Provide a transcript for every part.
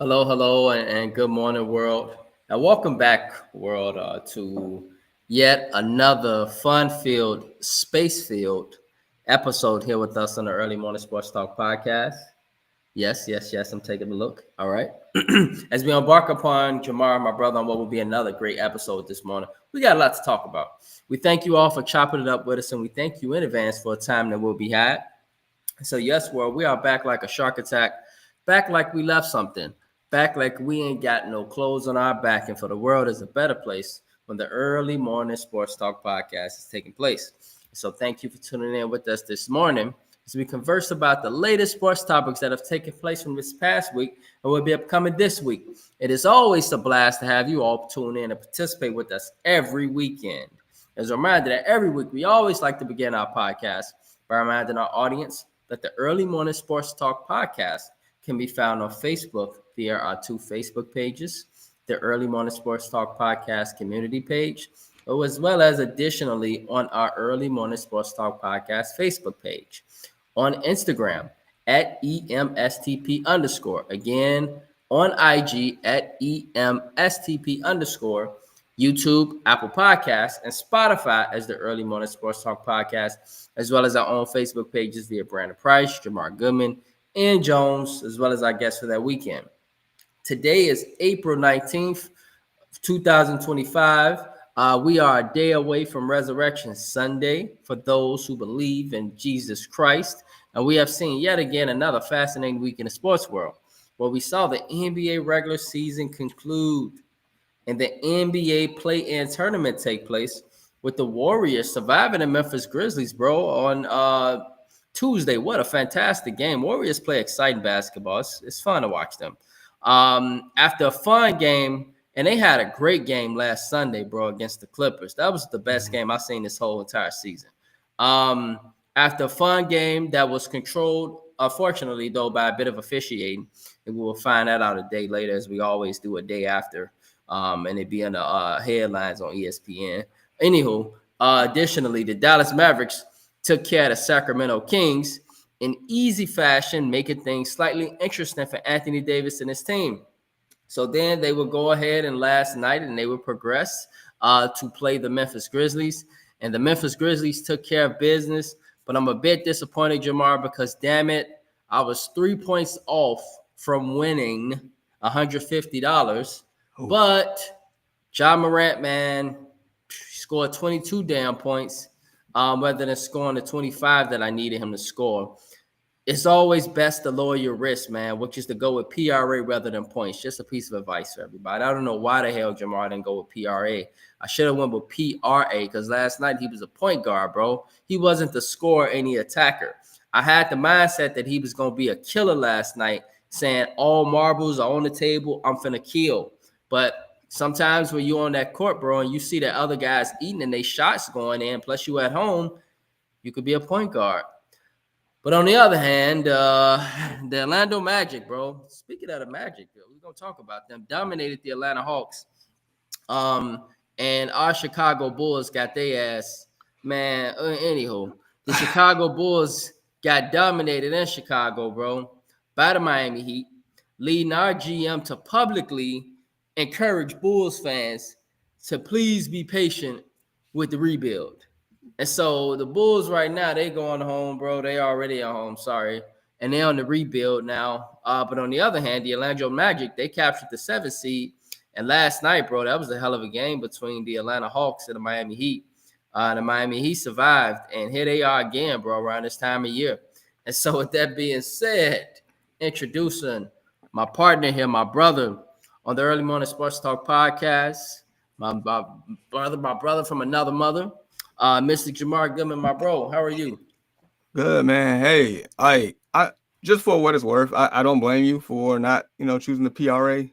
Hello, hello, and good morning, world. And welcome back, world, to yet another fun-filled, space-filled episode here with us on the Early Morning Sports Talk podcast. Yes, yes, yes, I'm taking a look. All right. As we embark upon Jamar, my brother, on what will be another great episode this morning, we got a lot to talk about. We thank you all for chopping it up with us, and we thank you in advance for a time that will be had. So, yes, world, we are back like a shark attack, back like we left something, back like we ain't got no clothes on our back, and for the world is a better place when the early morning sports talk podcast is taking place. So, thank you for tuning in with us this morning as we converse about the latest sports topics that have taken place from this past week and will be upcoming this week. It is always a blast to have you all tune in and participate with us every weekend. As a reminder that every week we always like to begin our podcast by reminding our audience that the Early Morning Sports Talk podcast can be found on Facebook via our two Facebook pages, the Early Morning Sports Talk podcast community page, as well as additionally on our Early Morning Sports Talk podcast Facebook page. On Instagram at EMSTP underscore. Again, on IG at EMSTP underscore. YouTube, Apple Podcasts, and Spotify as the Early Morning Sports Talk podcast, as well as our own Facebook pages via Brandon Price, Jamar Goodman, and Jones, as well as our guests for that weekend. Today is April 19th, 2025. We are a day away from Resurrection Sunday for those who believe in Jesus Christ. And we have seen yet again another fascinating week in the sports world where we saw the NBA regular season conclude and the NBA play-in tournament take place with the Warriors surviving the Memphis Grizzlies, bro, on Tuesday. What a fantastic game. Warriors play exciting basketball. It's fun to watch them. After a fun game, and they had a great game last Sunday, bro, against the Clippers. That was the best game I've seen this whole entire season. After a fun game that was controlled, unfortunately, though, by a bit of officiating, and we will find that out a day later, as we always do a day after, and it'd be in the headlines on ESPN. Anywho, additionally, the Dallas Mavericks took care of the Sacramento Kings in easy fashion, making things slightly interesting for Anthony Davis and his team. So then they would go ahead and last night and they would progress to play the Memphis Grizzlies. And the Memphis Grizzlies took care of business. But I'm a bit disappointed, Jamar, because damn it, I was 3 points off from winning $150. Oh, But Ja Morant, man, scored 22 damn points rather than scoring the 25 that I needed him to score. It's always best to lower your risk, man, which is to go with PRA rather than points. Just a piece of advice for everybody. I don't know why the hell Jamar didn't go with PRA. I should have went with PRA because last night he was a point guard, bro. He wasn't the scorer, any attacker. I had the mindset that he was going to be a killer last night, saying all marbles are on the table. I'm finna kill. But sometimes when you're on that court, bro, and you see that other guys eating and they shots going in, plus you at home, you could be a point guard. But on the other hand, the Orlando Magic, bro. Speaking of the Magic, we're gonna talk about them. Dominated the Atlanta Hawks, um, and our Chicago Bulls got their ass, man. Anywho, the Chicago Bulls got dominated in Chicago, bro, by the Miami Heat, leading our GM to publicly encourage Bulls fans to please be patient with the rebuild. And so the Bulls right now, they going home, bro. They already at home, sorry. And they're on the rebuild now. But on the other hand, the Orlando Magic, they captured the 7th seed. And last night, bro, that was a hell of a game between the Atlanta Hawks and the Miami Heat. The Miami Heat survived. And here they are again, bro, around this time of year. And so with that being said, introducing my partner here, my brother on the Early Morning Sports Talk podcast, my brother from another mother. Mr. Jamar Goodman, my bro, how are you? good man. Hey, I just for what it's worth, I don't blame you for not, choosing the PRA.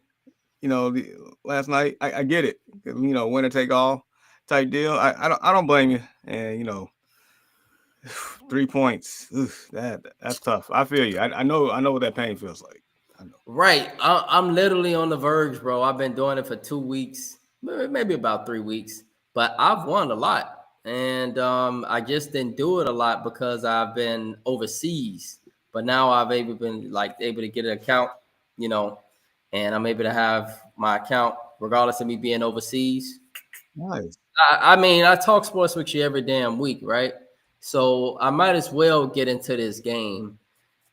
Last night, I get it. Winner take all type deal. I don't blame you. And 3 points. Oof, that's tough. I feel you. I know what that pain feels like. I know. Right. I'm literally on the verge, bro. I've been doing it for 2 weeks, maybe about 3 weeks, but I've won a lot. And I just didn't do it a lot because I've been overseas. But now I've been able to get an account, you know, and I'm able to have my account regardless of me being overseas. Nice. I mean, I talk sports with you every damn week, right? So I might as well get into this game.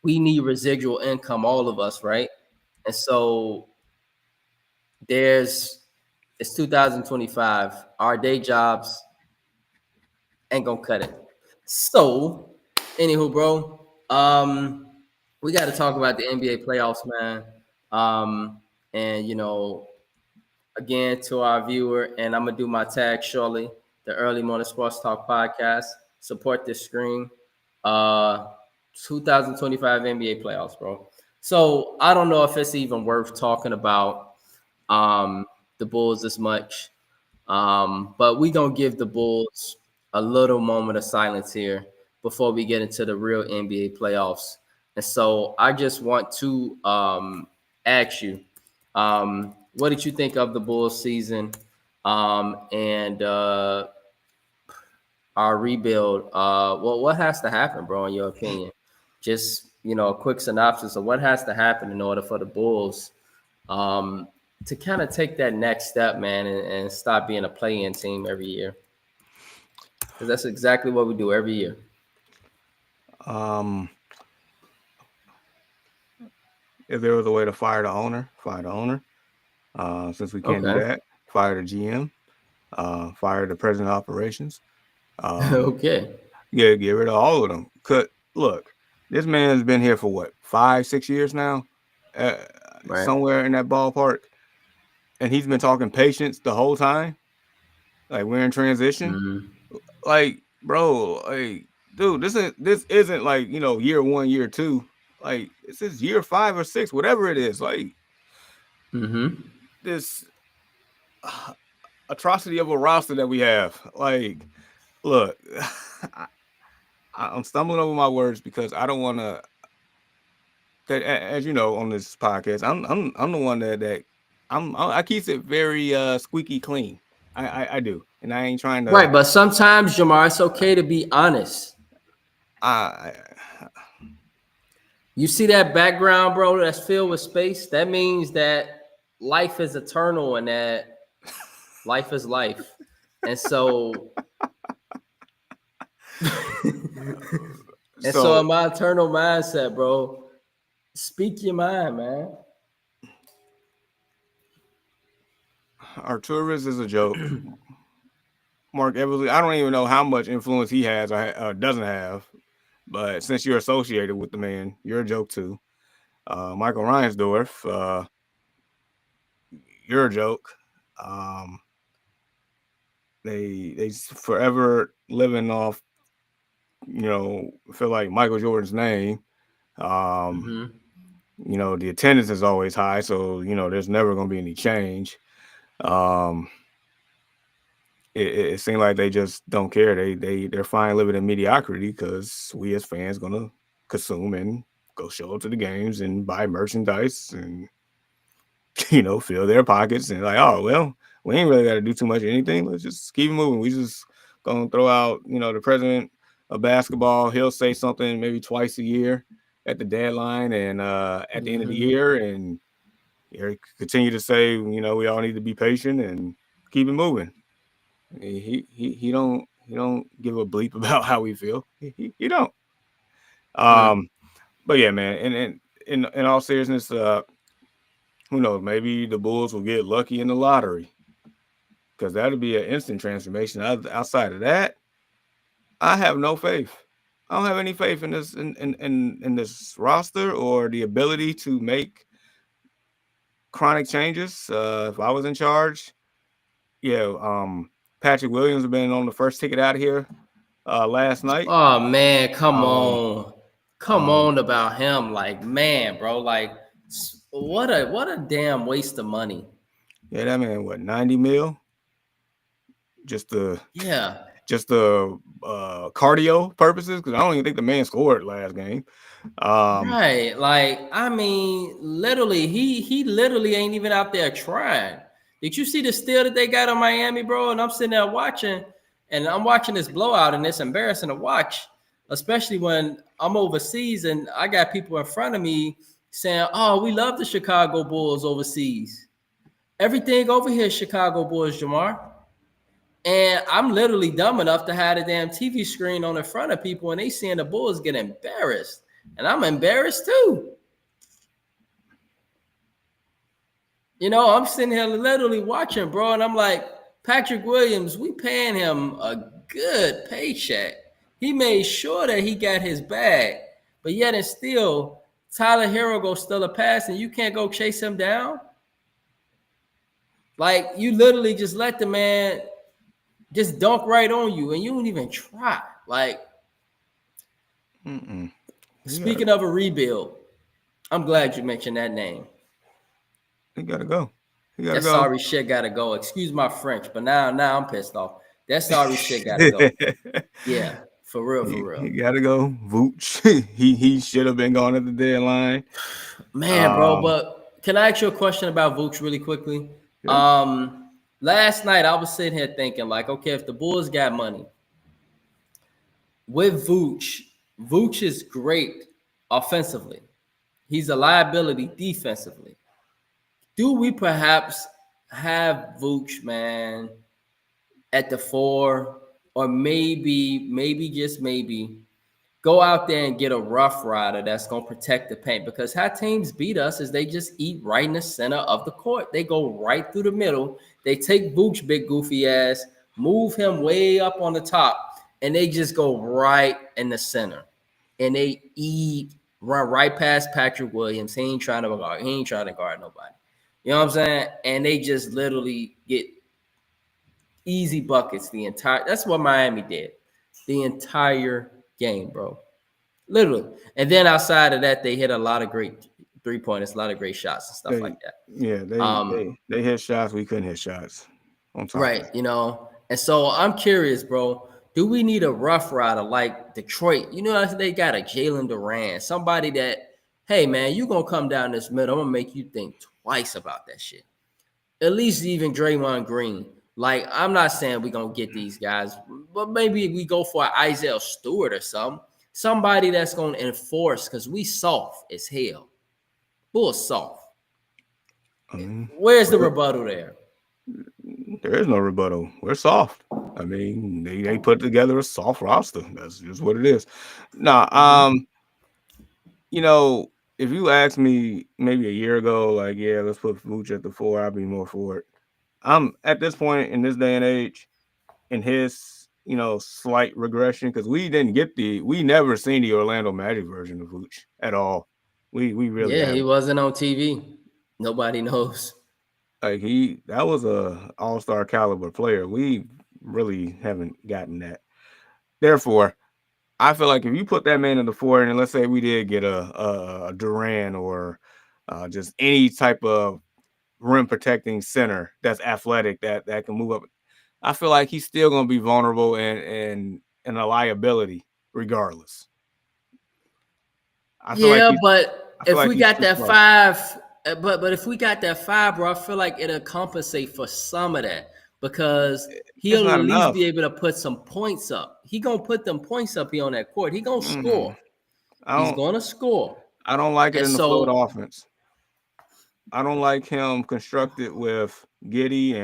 We need residual income, all of us, right? And so it's 2025. Our day jobs ain't gonna cut it. So, anywho, bro, we got to talk about the NBA playoffs, man. And again, to our viewer, and I'm gonna do my tag shortly. The Early Morning Sports Talk podcast. Support this screen. 2025 NBA playoffs, bro. So I don't know if it's even worth talking about the Bulls as much. But we gonna give the Bulls a little moment of silence here before we get into the real NBA playoffs. And so I just want to ask you, what did you think of the Bulls season and our rebuild? Well, what has to happen, bro, in your opinion? Just a quick synopsis of what has to happen in order for the Bulls to kind of take that next step, man, and stop being a play-in team every year. Because that's exactly what we do every year. If there was a way to fire the owner, fire the owner. Since we can't do that, fire the GM, fire the president of operations. Okay. Yeah, get rid of all of them. Look, this man has been here for what, 5-6 years now, Right. somewhere in that ballpark, and he's been talking patience the whole time. Like, we're in transition. Mm-hmm. Like, bro, like, dude, this isn't like year 1, year 2. Like, this is year 5 or 6, whatever it is. Like, this atrocity of a roster that we have. Like, look, I'm stumbling over my words because I don't want to. As you know, on this podcast, I'm the one that I keep it very squeaky clean. I do, and I ain't trying to. Right, but sometimes, Jamar, it's okay to be honest. You see that background, bro, that's filled with space? That means that life is eternal and that life is life. And so so in my eternal mindset, bro, speak your mind, man. Arturas is a joke. Mark Eversley, I don't even know how much influence he has or doesn't have, but since you're associated with the man, you're a joke too. Michael Reinsdorf, you're a joke. They forever living off, feel like Michael Jordan's name. The attendance is always high, so there's never going to be any change. It seems like they just don't care. They're fine living in mediocrity because we as fans gonna consume and go show up to the games and buy merchandise and fill their pockets and like, oh well, we ain't really got to do too much of anything. Let's just keep moving. We just gonna throw out the president of basketball. He'll say something maybe twice a year at the deadline and at the end of the year, and continue to say we all need to be patient and keep it moving. He don't give a bleep about how we feel. He don't. But yeah, man. And in all seriousness, who knows? Maybe the Bulls will get lucky in the lottery because that'll be an instant transformation. Outside of that, I have no faith. I don't have any faith in this in this roster or the ability to make chronic changes. If I was in charge, Patrick Williams has been on the first ticket out of here last night. Oh man, come on about him. Like, man, bro, like what a damn waste of money. Yeah, that man, what, 90 mil? Just the cardio purposes, because I don't even think the man scored last game. Right, like I mean, literally, he literally ain't even out there trying. Did you see the steal that they got on Miami, bro? And I'm sitting there watching, and I'm watching this blowout, and it's embarrassing to watch, especially when I'm overseas and I got people in front of me saying, "Oh, we love the Chicago Bulls overseas. Everything over here, Chicago Bulls, Jamar." And I'm literally dumb enough to have a damn TV screen on in front of people, and they seeing the Bulls get embarrassed, and I'm embarrassed too. You know, I'm sitting here literally watching, bro, and I'm like, Patrick Williams, we paying him a good paycheck. He made sure that he got his bag, but yet and still, Tyler Hero goes still a pass, and you can't go chase him down. Like, you literally just let the man just dunk right on you, and you don't even try. Like, speaking of a rebuild, I'm glad you mentioned that name. He gotta go. That sorry shit gotta go. Excuse my French, but now I'm pissed off. That sorry shit gotta go. Yeah, for real. He gotta go. Vooch. he should have been gone at the deadline. Man, bro, but can I ask you a question about Vooch really quickly? Yeah. Last night I was sitting here thinking, like, okay, if the Bulls got money with Vooch is great offensively. He's a liability defensively. Do we perhaps have Vooch, man, at the 4, or maybe just maybe go out there and get a rough rider that's going to protect the paint? Because how teams beat us is they just eat right in the center of the court. They go right through the middle. They take Vooch, big goofy ass, move him way up on the top, and they just go right in the center. And they run right past Patrick Williams. He ain't trying to guard nobody. You know what I'm saying? And they just literally get easy buckets that's what Miami did the entire game, bro. Literally. And then outside of that, they hit a lot of great 3-pointers, a lot of great shots and stuff like that. Yeah, they hit shots. We couldn't hit shots on top. Right, you know. And so I'm curious, bro. Do we need a rough rider like Detroit? You know, they got a Jalen Duran, somebody that, hey, man, you going to come down this middle. I'm going to make you think twice about that shit. At least even Draymond Green. Like, I'm not saying we're going to get these guys, but maybe we go for Isaiah Stewart or something. Somebody that's going to enforce, because we soft as hell. Bull soft. Where's the rebuttal there? There is no rebuttal. We're soft. I mean, they put together a soft roster. That's just what it is. Nah, you know, if you asked me maybe a year ago, like, yeah, let's put Vooch at the 4, I'd be more for it. I'm at this point in this day and age, in his, you know, slight regression, because we never seen the Orlando Magic version of Vooch at all. We really he wasn't on TV. Nobody knows. Like, that was a all-star caliber player. We really haven't gotten that. Therefore, I feel like if you put that man in the 4, and let's say we did get a Duran or just any type of rim protecting center that's athletic that can move up, I feel like he's still going to be vulnerable and a liability regardless. But if we got that 5, but if we got that 5, bro, I feel like it'll compensate for some of that, because he'll at least be able to put some points up. He gonna put them points up here on that court. He gonna score. He's gonna score. I don't like it in the float offense. I don't like him constructed with Giddey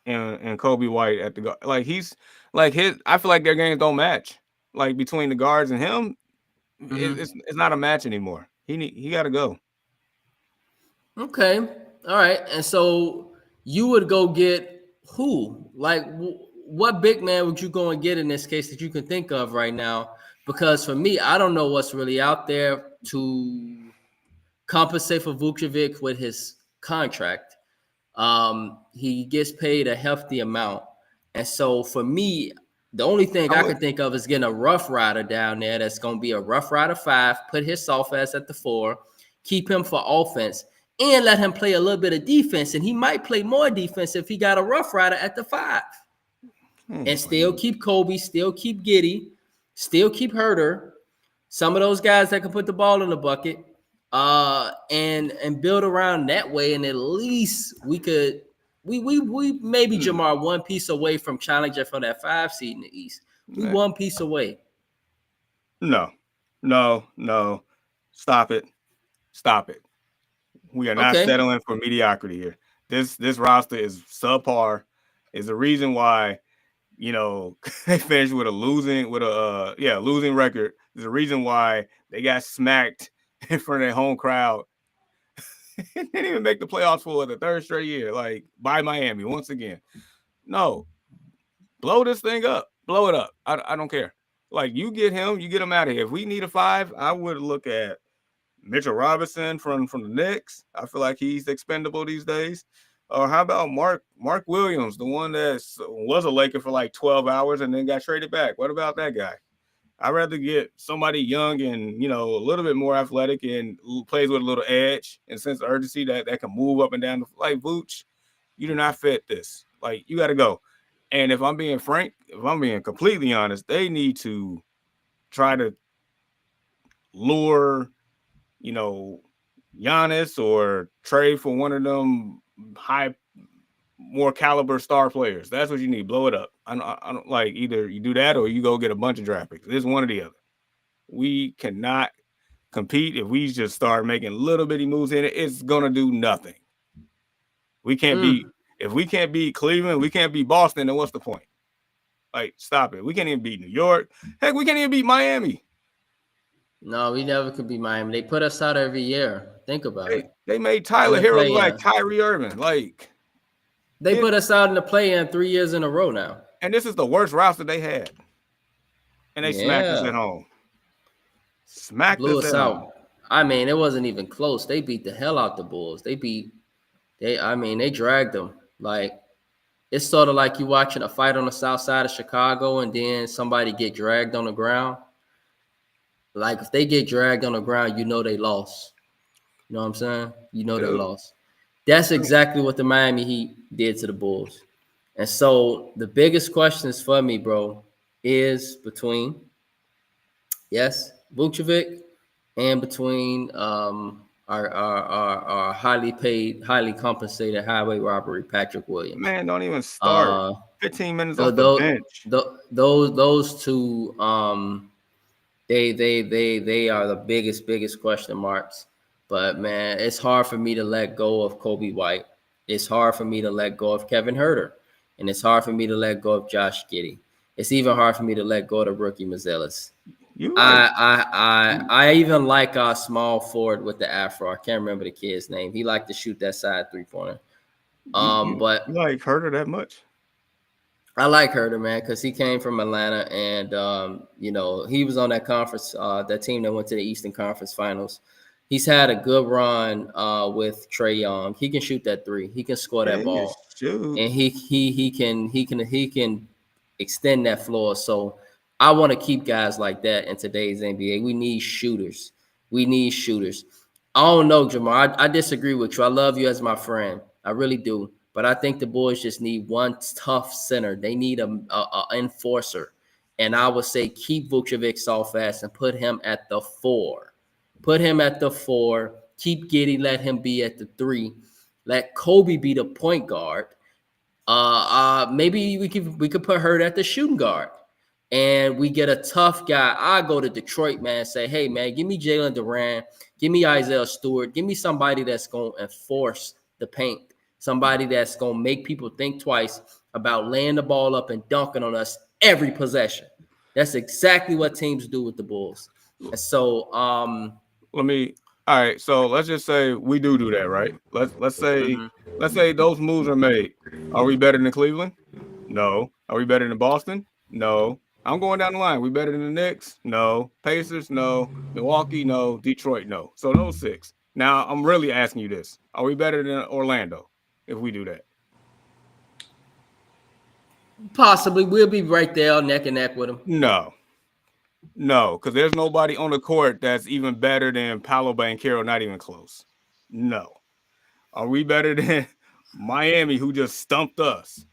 and Kobe White at the guard. Like, he's like I feel like their games don't match. Like, between the guards and him, it's not a match anymore. He got to go. Okay, all right. And so you would go get who? Like, what big man would you go and get in this case that you can think of right now? Because for me, I don't know what's really out there to compensate for Vucevic with his contract. He gets paid a hefty amount. And so for me, the only thing I can think of is getting a rough rider down there that's going to be a rough rider 5, put his soft ass at the 4, keep him for offense, and let him play a little bit of defense. And he might play more defense if he got a rough rider at the 5. And still keep Kobe, still keep Giddey, still keep Herter, some of those guys that can put the ball in the bucket, and build around that way. And at least we could we maybe Jamar one piece away from challenging for that 5 seed in the East. We one piece away. No. Stop it. Stop it. We are not Okay. settling for mediocrity here. This roster is subpar. Is the reason why, you know, they finished with a losing record. There's a reason why they got smacked in front of their home crowd. Didn't even make the playoffs for the third straight year, like by Miami once again. No, blow this thing up, blow it up. I don't care. Like you get him out of here. If we need a 5, I would look at Mitchell Robinson from the Knicks. I feel like he's expendable these days. Or how about Mark Williams, the one that was a Laker for like 12 hours and then got traded back? What about that guy? I'd rather get somebody young and, you know, a little bit more athletic and plays with a little edge and sense of urgency that can move up and down. Like Vooch, you do not fit this. Like, you got to go. And if I'm being frank, if I'm being completely honest, they need to try to lure, you know, Giannis or trade for one of them more caliber star players. That's what you need. Blow it up. I don't like either you do that or you go get a bunch of draft picks. It's one or the other. We cannot compete if we just start making little bitty moves in it. It's gonna do nothing. We can't beat if we can't beat Cleveland, we can't beat Boston. Then what's the point? Like, stop it. We can't even beat New York. Heck, we can't even beat Miami. No, we never could beat Miami. They put us out every year. Think about it. They made Tyler Hero like Kyrie Irving. Like, they put us out in the play-in 3 years in a row now. And this is the worst roster they had. And they smacked us at home. Blew us out. I mean, it wasn't even close. They beat the hell out the Bulls. They dragged them. Like, it's sort of like you watching a fight on the south side of Chicago and then somebody get dragged on the ground. Like, if they get dragged on the ground, you know they lost. You know what I'm saying? You know they lost. That's exactly what the Miami Heat did to the Bulls. And so the biggest questions for me, bro, is between, Vucevic and between our highly paid, highly compensated highway robbery, Patrick Williams. Man, don't even start. 15 minutes off the bench. Those two, they are the biggest question marks. But man, it's hard for me to let go of Kobe White. It's hard for me to let go of Kevin Huerter, and it's hard for me to let go of Josh Giddey. It's even hard for me to let go of the rookie Mazelis. I even like our small forward with the afro. I can't remember the kid's name. He liked to shoot that side 3-pointer. But you like Huerter that much? I like Huerter, man, because he came from Atlanta, and you know, he was on that conference, that team that went to the Eastern Conference Finals. He's had a good run with Trae Young. He can shoot that 3. He can score that ball, and he can extend that floor. So I want to keep guys like that in today's NBA. We need shooters. I don't know, Jamar. I disagree with you. I love you as my friend. I really do. But I think the boys just need one tough center. They need a enforcer. And I would say keep Vucevic soft fast and put him at the 4. Put him at the 4. Keep Giddey. Let him be at the 3. Let Kobe be the point guard. Maybe we could put Hurt at the shooting guard. And we get a tough guy. I go to Detroit, man, say, hey, man, give me Jalen Duran. Give me Isaiah Stewart. Give me somebody that's going to enforce the paint. Somebody that's going to make people think twice about laying the ball up and dunking on us every possession. That's exactly what teams do with the Bulls. And so all right, so let's just say we do that, right? Let's say those moves are made. Are we better than Cleveland? No. Are we better than Boston? No. I'm going down the line. We better than the Knicks? No. Pacers? No. Milwaukee? No. Detroit? No. So those 6. Now, I'm really asking you this. Are we better than Orlando if we do that? Possibly. We'll be right there neck and neck with them. No, because there's nobody on the court that's even better than Paolo Banchero, not even close. No. Are we better than Miami, who just stumped us?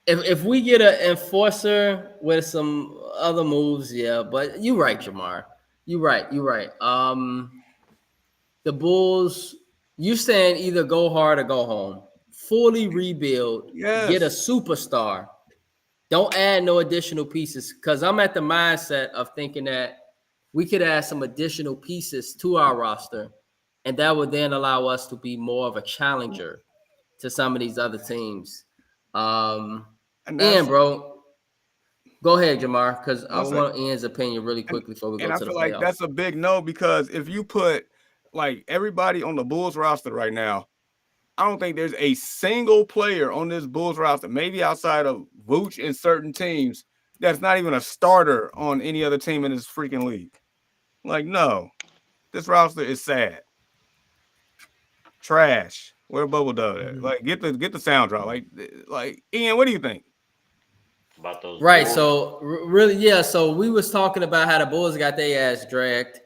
If we get an enforcer with some other moves, yeah. But you're right, Jamar. You're right. The Bulls, you saying either go hard or go home. Fully rebuild. Yes. Get a superstar. Don't add no additional pieces, because I'm at the mindset of thinking that we could add some additional pieces to our roster and that would then allow us to be more of a challenger to some of these other teams. Um, And and that's bro, go ahead, Jamar, because I no say, want Ian's opinion really and quickly before we go and I to the feel like playoffs. that's a big no because if you put like everybody on the Bulls roster right now, I don't think there's a single player on this Bulls roster, maybe outside of Vooch and certain teams, that's not even a starter on any other team in this freaking league. Like, no, this roster is sad, trash. Where Bubble Dub at? Like, get the sound drop. Like Ian, what do you think? about those Right. Bulls. So really, yeah. So we was talking about how the Bulls got their ass dragged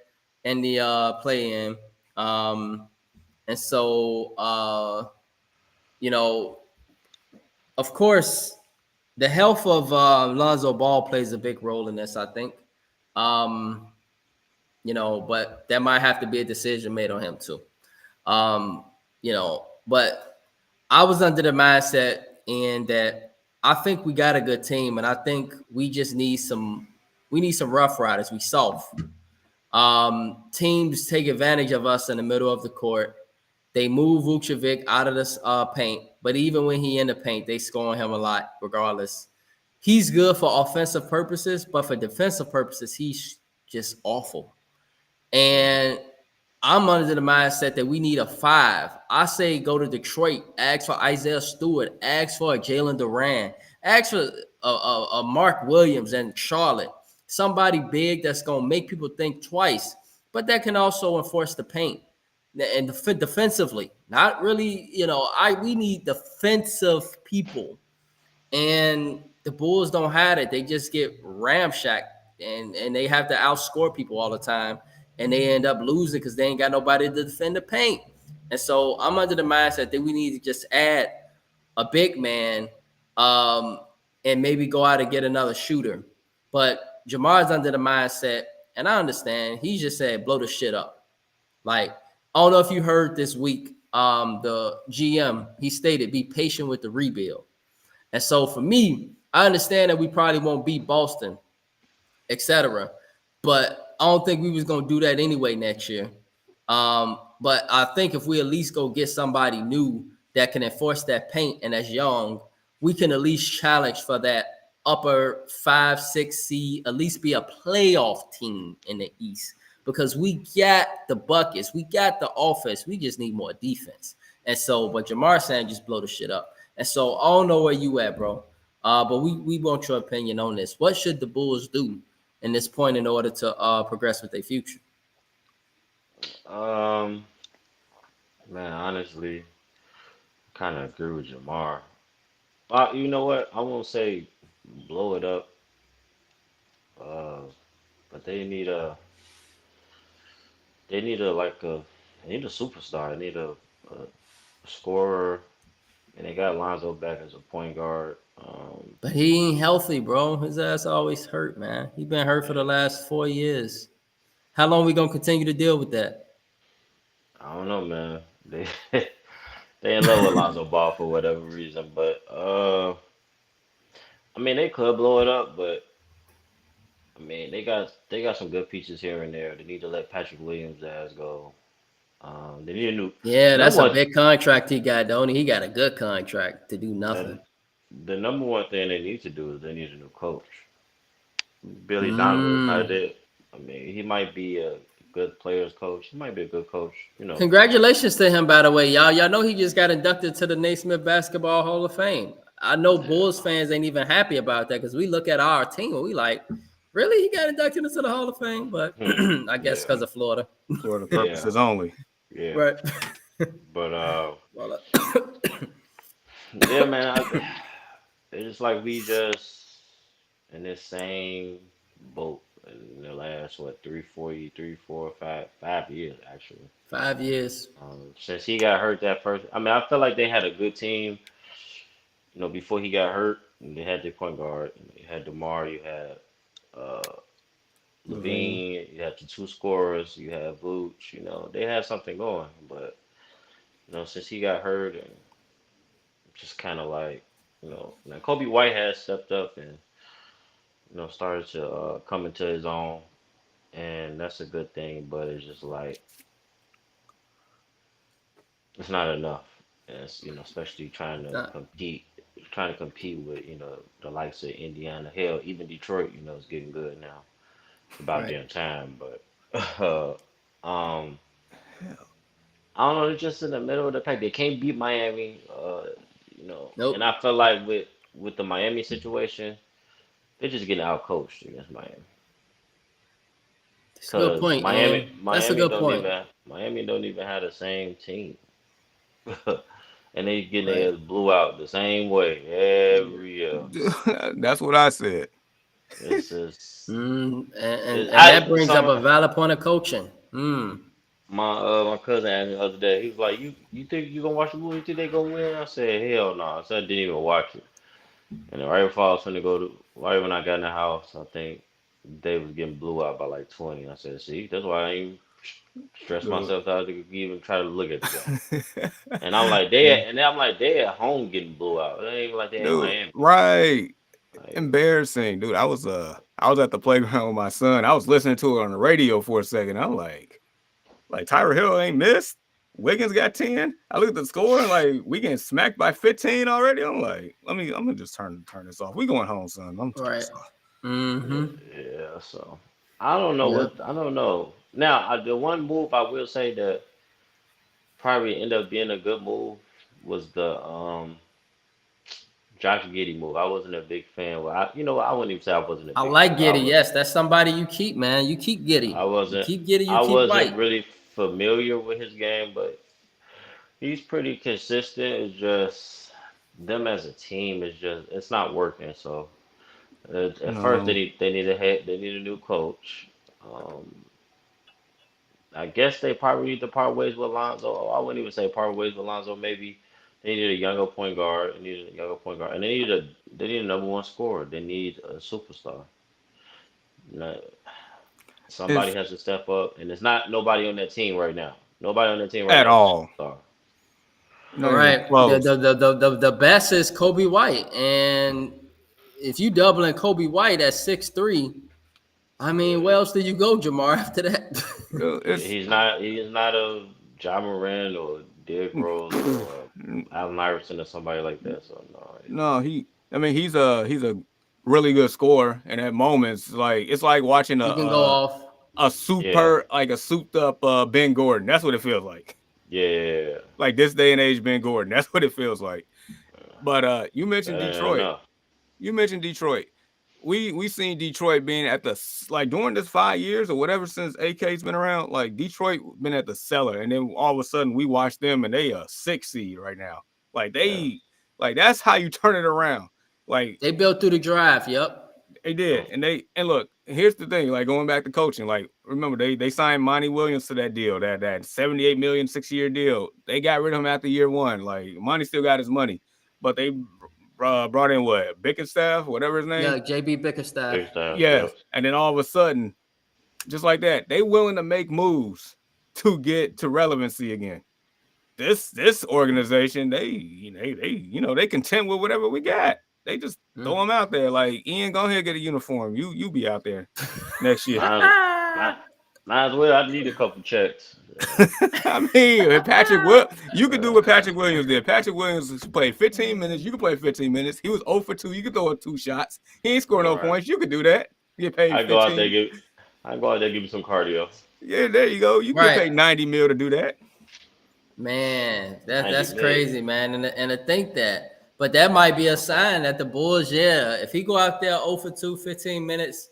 in the play in. Um, and so you know, of course, the health of Lonzo Ball plays a big role in this, I think. Um, but there might have to be a decision made on him too. Um, but I was under the mindset in that I think we got a good team, and I think we just need some rough riders. We soft. Teams take advantage of us in the middle of the court. They move Vucevic out of this paint, but even when he in the paint, they score on him a lot, regardless. He's good for offensive purposes, but for defensive purposes, he's just awful. And I'm under the mindset that we need a 5. I say go to Detroit, ask for Isaiah Stewart, ask for a Jalen Duran, ask for a Mark Williams and Charlotte. Somebody big that's going to make people think twice, but that can also enforce the paint and defensively. Not really, we need defensive people. And the Bulls don't have it. They just get ramshacked and they have to outscore people all the time. And they end up losing because they ain't got nobody to defend the paint. And so I'm under the mindset that we need to just add a big man um, and maybe go out and get another shooter. But Jamar's under the mindset, and I understand, he just said blow the shit up. Like, I don't know if you heard this week, the GM, he stated be patient with the rebuild. And so for me, I understand that we probably won't beat Boston, etc. But I don't think we was gonna do that anyway next year. But I think if we at least go get somebody new that can enforce that paint and that's young, we can at least challenge for that upper 5, 6 seed, at least be a playoff team in the East. Because we got the buckets, we got the offense, we just need more defense. And so, but Jamar saying just blow the shit up. And so I don't know where you at, bro. But we want your opinion on this. What should the Bulls do in this point in order to progress with their future? Um, Man, honestly, kind of agree with Jamar. You know what? I won't say blow it up, uh, but they need a superstar. They need a scorer, and they got Lonzo back as a point guard. But he ain't healthy, bro. His ass always hurt, man. He been hurt for the last 4 years. How long we gonna continue to deal with that? I don't know, man. They they in love with Lonzo Ball for whatever reason, but I mean they could blow it up, but I mean they got some good pieces here and there. They need to let Patrick Williams' ass go. They need a new Yeah, number that's a one. big contract he got, don't he? He got a good contract to do nothing. The, the number one thing they need to do is they need a new coach. Billy Donovan is not Mm. it. I mean, he might be a good players coach. He might be a good coach. Congratulations to him, by the way, y'all. Y'all know he just got inducted to the Naismith Basketball Hall of Fame. I know Yeah. Bulls fans ain't even happy about that because we look at our team and we like, really? He got inducted into the Hall of Fame? But I guess Yeah. because of Florida. For the Yeah. purposes only. Yeah. Right. But Well, yeah, man. It's just like we just in this same boat in the last what 5 years actually. 5 years. Since he got hurt that first, I mean, I feel like they had a good team. Before he got hurt, and they had their point guard. You had Demar, you had uh, Levine. Levine, you had the two scorers, you had Vooch. They had something going, but since he got hurt, and just kind of like, now Kobe White has stepped up and started to come into his own, and that's a good thing. But it's just like It's not enough. And it's, especially Nah, trying to compete with, the likes of Indiana. Hell, even Detroit, is getting good now. It's about right. damn time. But um, I don't know. They're just in the middle of the pack. They can't beat Miami. And Nope. I feel like with the Miami situation, they're just getting out coached against Miami. It's a good Cause point, and that's a good point. Miami don't even have the same team, and they getting Right. their blew out the same way every year. That's what I said. It's just And that I brings up some a valid point of coaching. my cousin asked me the other day. He was like, "You think you gonna watch the movie? You think they gonna win?" I said, "Hell no." I said I didn't even watch it. And then right before I was finna go to right when I got in the house, I think they was getting blew out by like 20. I said, "See, that's why I ain't stress Dude. myself out to even try to look at the game." And I'm like, they at home getting blew out. It ain't even like they in Dude, Miami. right. Like, Embarrassing, dude. I was at the playground with my son. I was listening to it on the radio for a second. I'm like Tyra Hill ain't missed. Wiggins got 10. I look at the score and like we getting smacked by 15 already. I'm like, I'm gonna just turn this off. We going home, son. I'm turning Right. this off. Mm-hmm. yeah, so I don't know Yep. what I don't know. Now, the one move I will say that probably ended up being a good move was the Josh Giddey move. I wasn't a big fan. Well, I wouldn't even say I wasn't a I big fan, like but I Giddy. was Yes, that's somebody you keep, man. You keep I Giddy. You wasn't keep Giddy. You I keep wasn't White. really familiar with his game, but he's pretty consistent. It's just them as a team is just it's not working. So at first No, they need a new coach. Um, I guess they probably need to part ways with Lonzo. I wouldn't even say part ways with Lonzo. Maybe they needed a younger point guard. They needed a younger point guard, and they need a number one scorer. They need a superstar. You know, somebody it's has to step up, and it's not nobody on that team right now. Nobody on that team right at now is all. a superstar. All Not even right. close. The best is Kobe White, and if you doubling Kobe White at 6'3", I mean, where Yeah, else do you go, Jamar? After that, yeah, It's he's not a Ja Morant or Derrick Rose or mm, Allen Iverson or somebody like that. So no, no, I mean, he's a really good scorer, and at moments, like it's like watching he can go off. a yeah, super like a souped up Ben Gordon. That's what it feels like. yeah, Like this day and age, Ben Gordon. That's what it feels like. But you mentioned that ain't Detroit. enough. You mentioned Detroit. We seen Detroit being at the like during this 5 years or whatever since AK's been around. Like Detroit been at the cellar, and then all of a sudden we watch them and they a 6 seed right now. Like Yeah. like that's how you turn it around. Like They built through the draft. Yep. they did, and look. Here's the thing. Like going back to coaching. Like remember they signed Monty Williams to that deal, that 78 million 6 year deal. They got rid of him after year one. Like Monty still got his money, but they brought in what Bickerstaff, whatever his name. Yeah, JB Bickerstaff. Big stuff. Yes, Yep. and then all of a sudden, just like that, they willing to make moves to get to relevancy again. This organization, they content with whatever we got. They just throw them out there like Ian, go ahead get a uniform. You be out there next year. Might, might, might as well. I need a couple checks. I mean, if you could do what Patrick Williams did. Patrick Williams played 15 minutes. You could play 15 minutes. He was 0 for 2. You could throw 2 shots. He ain't scoring no All right. points. You could do that. Get paid I go out there 15. give. I go out there give me some cardio. Yeah, there you go. You get Right. paid 90 mil to do that. Man, 90 that's mil. crazy, man. And to think that, but that might be a sign that the Bulls, yeah, if he go out there 0 for 2, 15 minutes,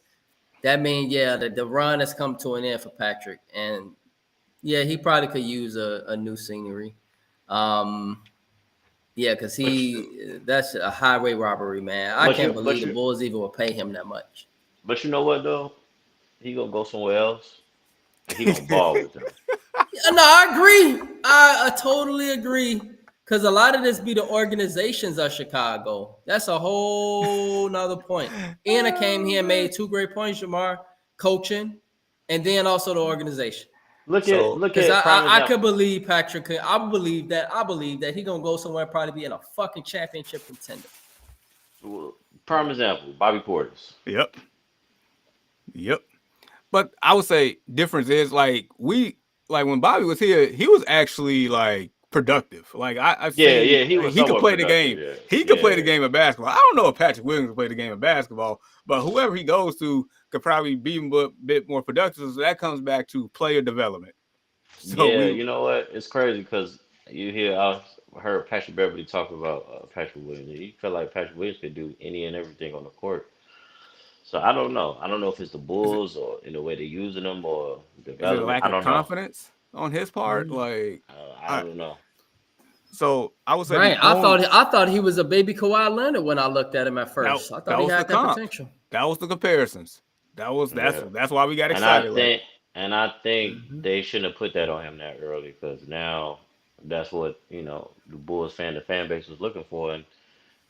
that means yeah, the run has come to an end for Patrick, and yeah, he probably could use a new scenery. Um, yeah, because But that's a highway robbery, man. I but can't you believe but the you Bulls even will pay him that much. but you know what though? He gonna go somewhere else and he gonna ball with them. Yeah, no, I agree. I totally agree. Because a lot of this be the organizations of Chicago. That's a whole nother point. And I came here and made two great points, Jamar, coaching, and then also the organization. So Look Because at prime I could example. believe Patrick could. I believe that he gonna go somewhere and probably be in a fucking championship contender. Prime example. Bobby Portis. yep, yep. But I would say difference is like when Bobby was here, he was actually like productive. Like I've Yeah, seen yeah, he was he could somewhat play the game. productive. He Yeah, could play the yeah. game of basketball. I don't know if Patrick Williams can play the game of basketball, but whoever he goes to could probably be a bit more productive. So that comes back to player development. So Yeah, we you know what? It's crazy because I heard Patrick Beverly talk about Patrick Williams. He felt like Patrick Williams could do any and everything on the court. So I don't know. I don't know if it's the is it Bulls or in the way they're using them or is it a development. lack I of don't know. confidence on his part? Like I I don't know. so I would say the Right. only I thought he was a baby Kawhi Leonard when I looked at him at that first. I thought that he was the had that comp. potential. That was the comparisons. Yeah. That's why we got And I excited. Like think I think Mhm. they shouldn't have put that on him that early because now that's what, the the fan base was looking for and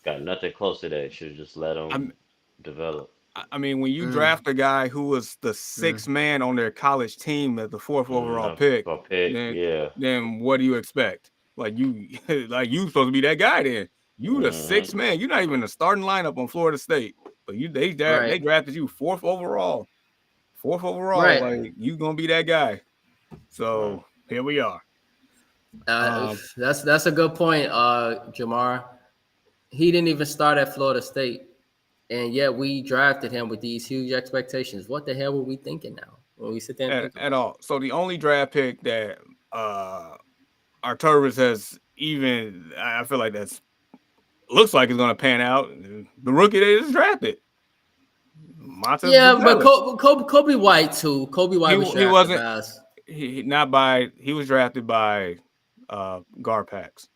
got nothing close to that. Should have just let him I'm develop. I mean, when you Mm, draft a guy who was the mm. sixth man on their college team at the fourth overall Mm, pick, for pick, then yeah. what do you expect? Like you like you supposed to be that guy then. You the Hmm. sixth man. You're not even the starting lineup on Florida State. But they Right. drafted you fourth overall. Fourth overall. Right. Like you gonna be that guy. So here we are. Um That's a good point, Jamar. He didn't even start at Florida State, and yet we drafted him with these huge expectations. What the hell were we thinking now when we sit there and think at about all. So the only draft pick that Arturis has even I feel like that's looks like it's going to pan out. The rookie they just drafted, it? Montes Yeah, but Buzelis. Kobe White too. Kobe White was He drafted by wasn't us. he was drafted by Garpax.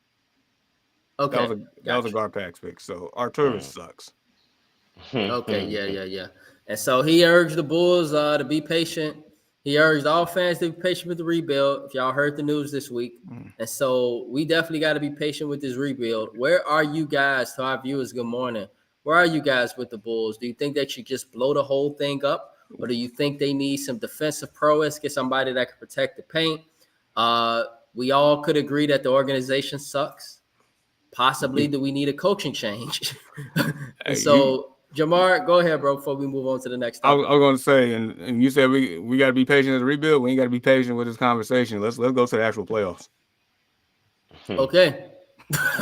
Okay, That was a gotcha. Garpax pick. So Arturis sucks. Okay, yeah. And so he urged the Bulls to be patient. He urged all fans to be patient with the rebuild. If y'all heard the news this week, Mm. and so we definitely got to be patient with this rebuild. Where are you guys? To our viewers, good morning. Where are you guys with the Bulls? Do you think they should just blow the whole thing up, or do you think they need some defensive prowess, get somebody that can protect the paint? Uh, we all could agree that the organization sucks. Possibly, do we need a coaching change? And Hey, you. so, Jamar, go ahead, bro. Before we move on to the next I topic. was going to say, and you said we got to be patient as a rebuild. We ain't got to be patient with this conversation. Let's go to the actual playoffs. Okay.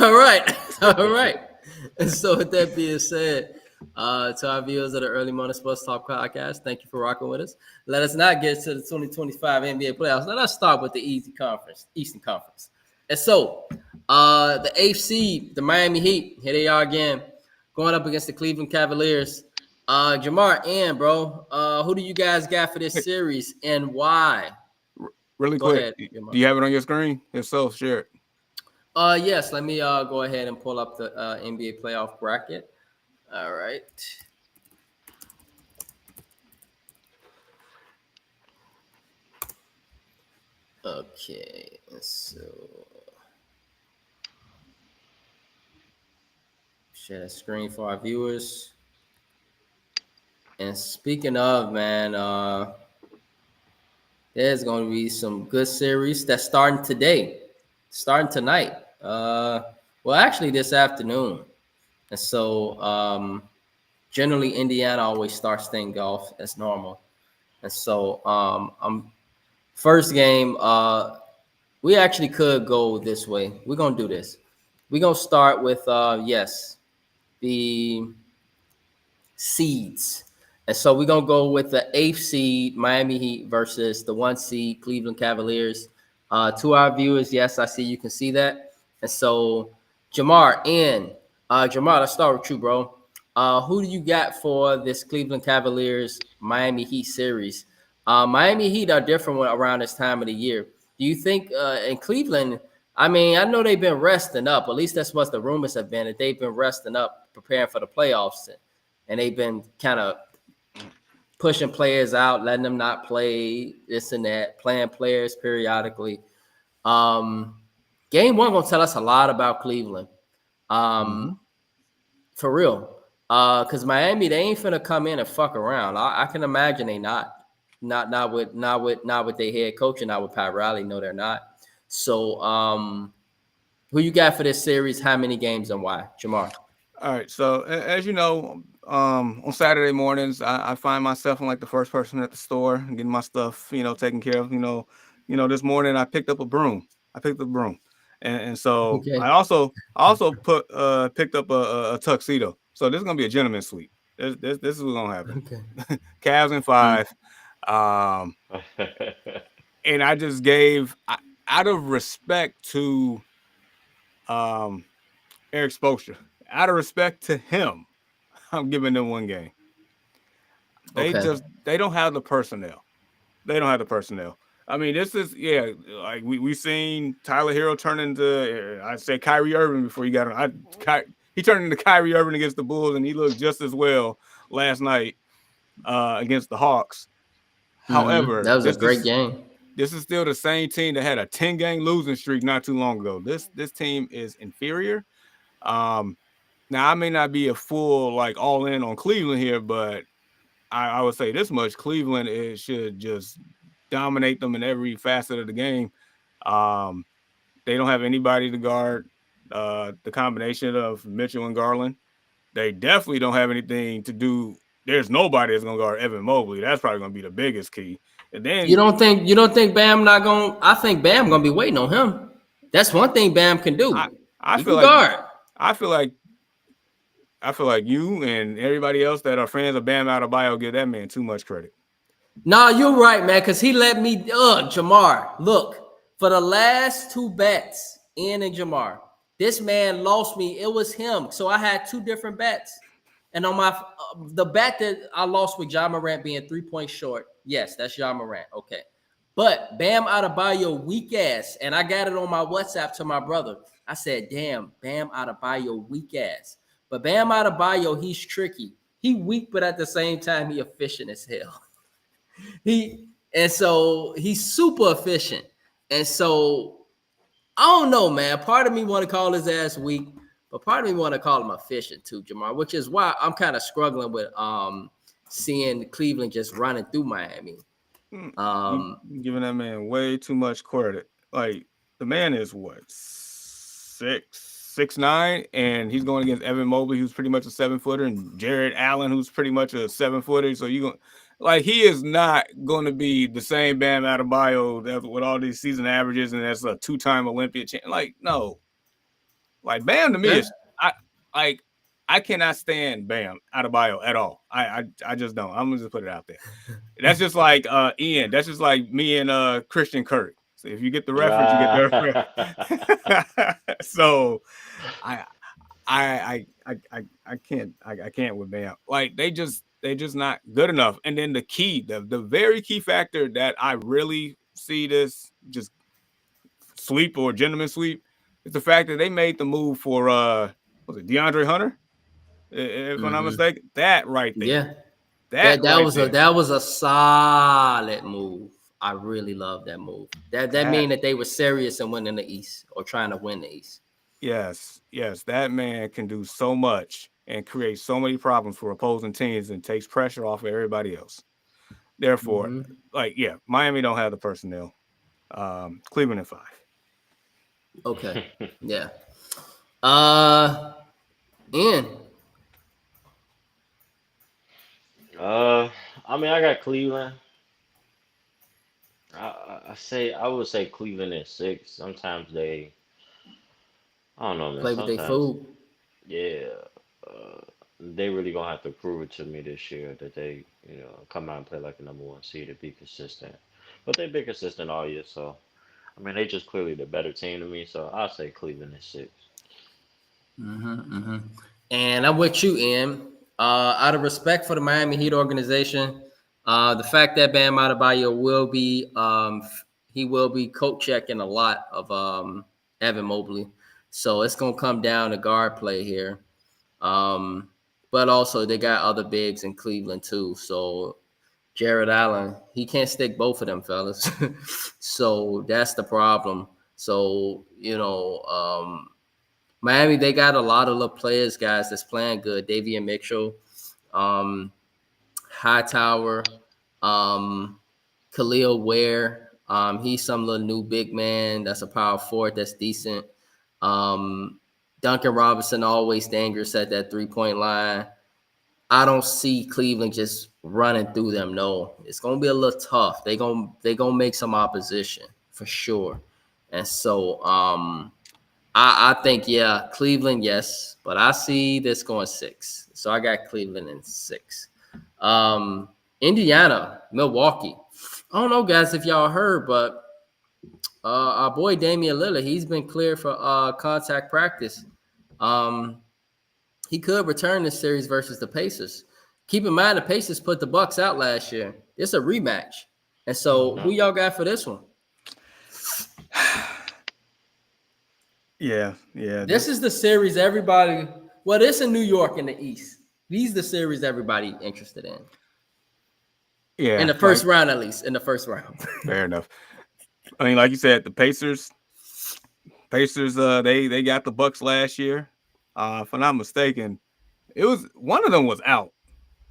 All right. All right. And so, with that being said, to our viewers of the Early Morning Sports Talk podcast, thank you for rocking with us. Let us not get to the 2025 NBA playoffs. Let us start with the Eastern Conference. And so, the eighth seed, the Miami Heat, here they are again, going up against the Cleveland Cavaliers. Jamar and bro, who do you guys got for this series and why? Really Go quick, ahead, do Jamar. you have it on your screen? If so, share it. Yes, let me go ahead and pull up the NBA playoff bracket. All right. Okay, so share the screen for our viewers. And speaking of, man, there's going to be some good series that's starting today, starting tonight. Well, actually, this afternoon. And so, generally, Indiana always starts things off as normal. And so, first game, we actually could go this way. We're gonna do this. We're gonna start with the seeds. And so we're gonna go with the eighth seed Miami Heat versus the one seed Cleveland Cavaliers. To our viewers, yes, I see you can see that. And so Jamar, let's start with you, bro. Who do you got for this Cleveland Cavaliers Miami Heat series? Miami Heat are different around this time of the year. Do you think in Cleveland? I mean, I know they've been resting up. At least that's what the rumors have been, that they've been resting up, preparing for the playoffs, and they've been kind of pushing players out, letting them not play this and that, playing players periodically. Game one gonna tell us a lot about Cleveland. For real. Because Miami, they ain't finna come in and fuck around. I can imagine they not with their head coach and not with Pat Riley. No, they're not. So who you got for this series? How many games and why? Jamar. All right. So as you know, on Saturday mornings, I find myself like the first person at the store getting my stuff, taken care of. This morning I picked up a broom. And so Okay. I also picked up a tuxedo. So this is gonna be a gentleman's suite. This is what's gonna happen. Okay. Cavs in 5. And I just gave out of respect to Eric Spoelstra, out of respect to him, I'm giving them 1 game. They don't have the personnel. They don't have the personnel. I mean, this is like we seen Tyler Hero turn into I said Kyrie Irving before he got him. He turned into Kyrie Irving against the Bulls, and he looked just as well last night against the Hawks. However, that was a great game. This is still the same team that had a 10-game losing streak not too long ago. This team is inferior. Now I may not be a full like all in on Cleveland here, but I would say this much: Cleveland should just dominate them in every facet of the game. They don't have anybody to guard the combination of Mitchell and Garland. They definitely don't have anything to do. There's nobody that's gonna guard Evan Mobley. That's probably gonna be the biggest key. And then You don't think Bam not gonna? I think Bam gonna be waiting on him. That's one thing Bam can do. I He feel can like guard. I feel like you and everybody else that are fans of Bam Adebayo give that man too much credit. No, you're right, man, because he let me Jamar. Look, for the last 2 bets, Ian and Jamar, this man lost me. It was him. So I had 2 different bets. And on my the bet that I lost with Ja Morant being 3 points short, yes, that's Ja Morant. Okay. But Bam Adebayo weak ass, and I got it on my WhatsApp to my brother. I said, damn, Bam Adebayo weak ass. But Bam Adebayo, he's tricky. He weak, but at the same time, he efficient as hell. So he's super efficient. And so I don't know, man. Part of me want to call his ass weak, but part of me want to call him efficient too, Jamar, which is why I'm kind of struggling with seeing Cleveland just running through Miami. Giving that man way too much credit. Like the man is what 6'9", and he's going against Evan Mobley, who's pretty much a 7-footer, and Jared Allen, who's pretty much a 7-footer. So he is not going to be the same Bam Adebayo with all these season averages, and that's a 2-time Olympic champ. Like no, like Bam to me is I cannot stand Bam Adebayo at all. I just don't. I'm gonna just put it out there. That's just like Ian. That's just like me and Christian Kirk. So if you get the reference, you get the reference. So I can't with Bam. Like they just not good enough. And then the very key factor that I really see this just sweep or gentleman sweep is the fact that they made the move for was it DeAndre Hunter? If I'm not mistaken, that right there. Yeah. That was a solid move. I really love that move. That mean that they were serious in winning the East or trying to win the East. Yes, that man can do so much and create so many problems for opposing teams and takes pressure off of everybody else. Therefore, Miami don't have the personnel. Cleveland in 5. Okay. Yeah. Ian. I mean, I got Cleveland. I would say Cleveland at 6. Sometimes I don't know, man. Play with their Sometimes, food. yeah, they really gonna have to prove it to me this year that they, come out and play like the number 1 seed and be consistent. But they've been consistent all year, so I mean, they just clearly the better team to me. So I'll say Cleveland at 6. And I'm with you, Ian. Out of respect for the Miami Heat organization, the fact that Bam Adebayo will be coat checking a lot of Evan Mobley, so it's gonna come down to guard play here. But also they got other bigs in Cleveland too. So Jared Allen, he can't stick both of them fellas. So that's the problem. So Miami, they got a lot of little players, guys, that's playing good. Davion Mitchell, Hightower, Khalil Ware. He's some little new big man that's a power forward that's decent. Duncan Robinson always dangerous at that 3-point line. I don't see Cleveland just running through them. No, it's gonna be a little tough. They gonna make some opposition for sure. And so I think, yeah, Cleveland, yes, but I see this going 6. So I got Cleveland in 6. Indiana, Milwaukee. I don't know, guys, if y'all heard, but our boy Damian Lillard, he's been cleared for contact practice. He could return this series versus the Pacers. Keep in mind, the Pacers put the Bucks out last year. It's a rematch. And so who y'all got for this one? Yeah. This is the series everybody, well, this in New York in the East. These the series everybody interested in. Yeah. In the first round, at least. In the first round. Fair enough. I mean, like you said, the Pacers, they got the Bucks last year. If I'm not mistaken, it was one of them was out.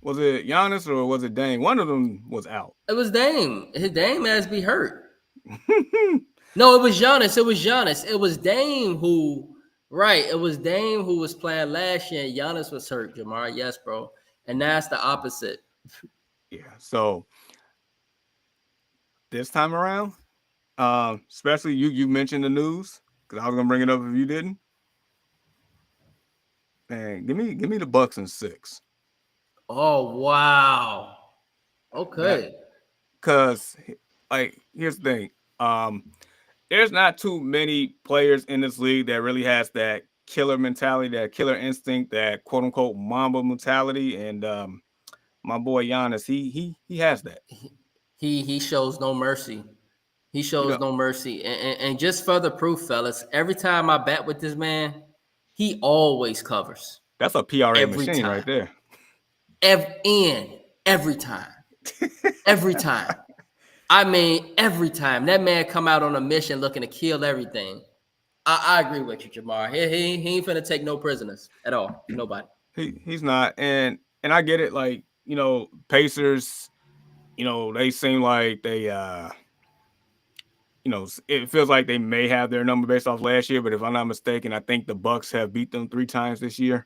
Was it Giannis or was it Dame? One of them was out. It was Dame. His Dame has be hurt. No, it was Giannis. It was Giannis. It was Dame who, right? It was Dame who was playing last year, and Giannis was hurt, Jamar. Yes, bro. And that's the opposite. Yeah. So this time around, especially you mentioned the news because I was gonna bring it up if you didn't. Man, give me the Bucks in 6. Oh wow. Okay. Because like here's the thing. There's not too many players in this league that really has that killer mentality, that killer instinct, that quote unquote Mamba mentality. And my boy Giannis, he has that. He shows no mercy. He shows no mercy. And just further proof, fellas, every time I bet with this man, he always covers. That's a PRA every machine time. right there. Every time. Every time. I mean, every time. That man come out on a mission looking to kill everything. I agree with you, Jamar. He ain't finna take no prisoners at all. Nobody. He's not. And I get it. Like, Pacers, they seem like they it feels like they may have their number based off last year, but if I'm not mistaken, I think the Bucks have beat them 3 times this year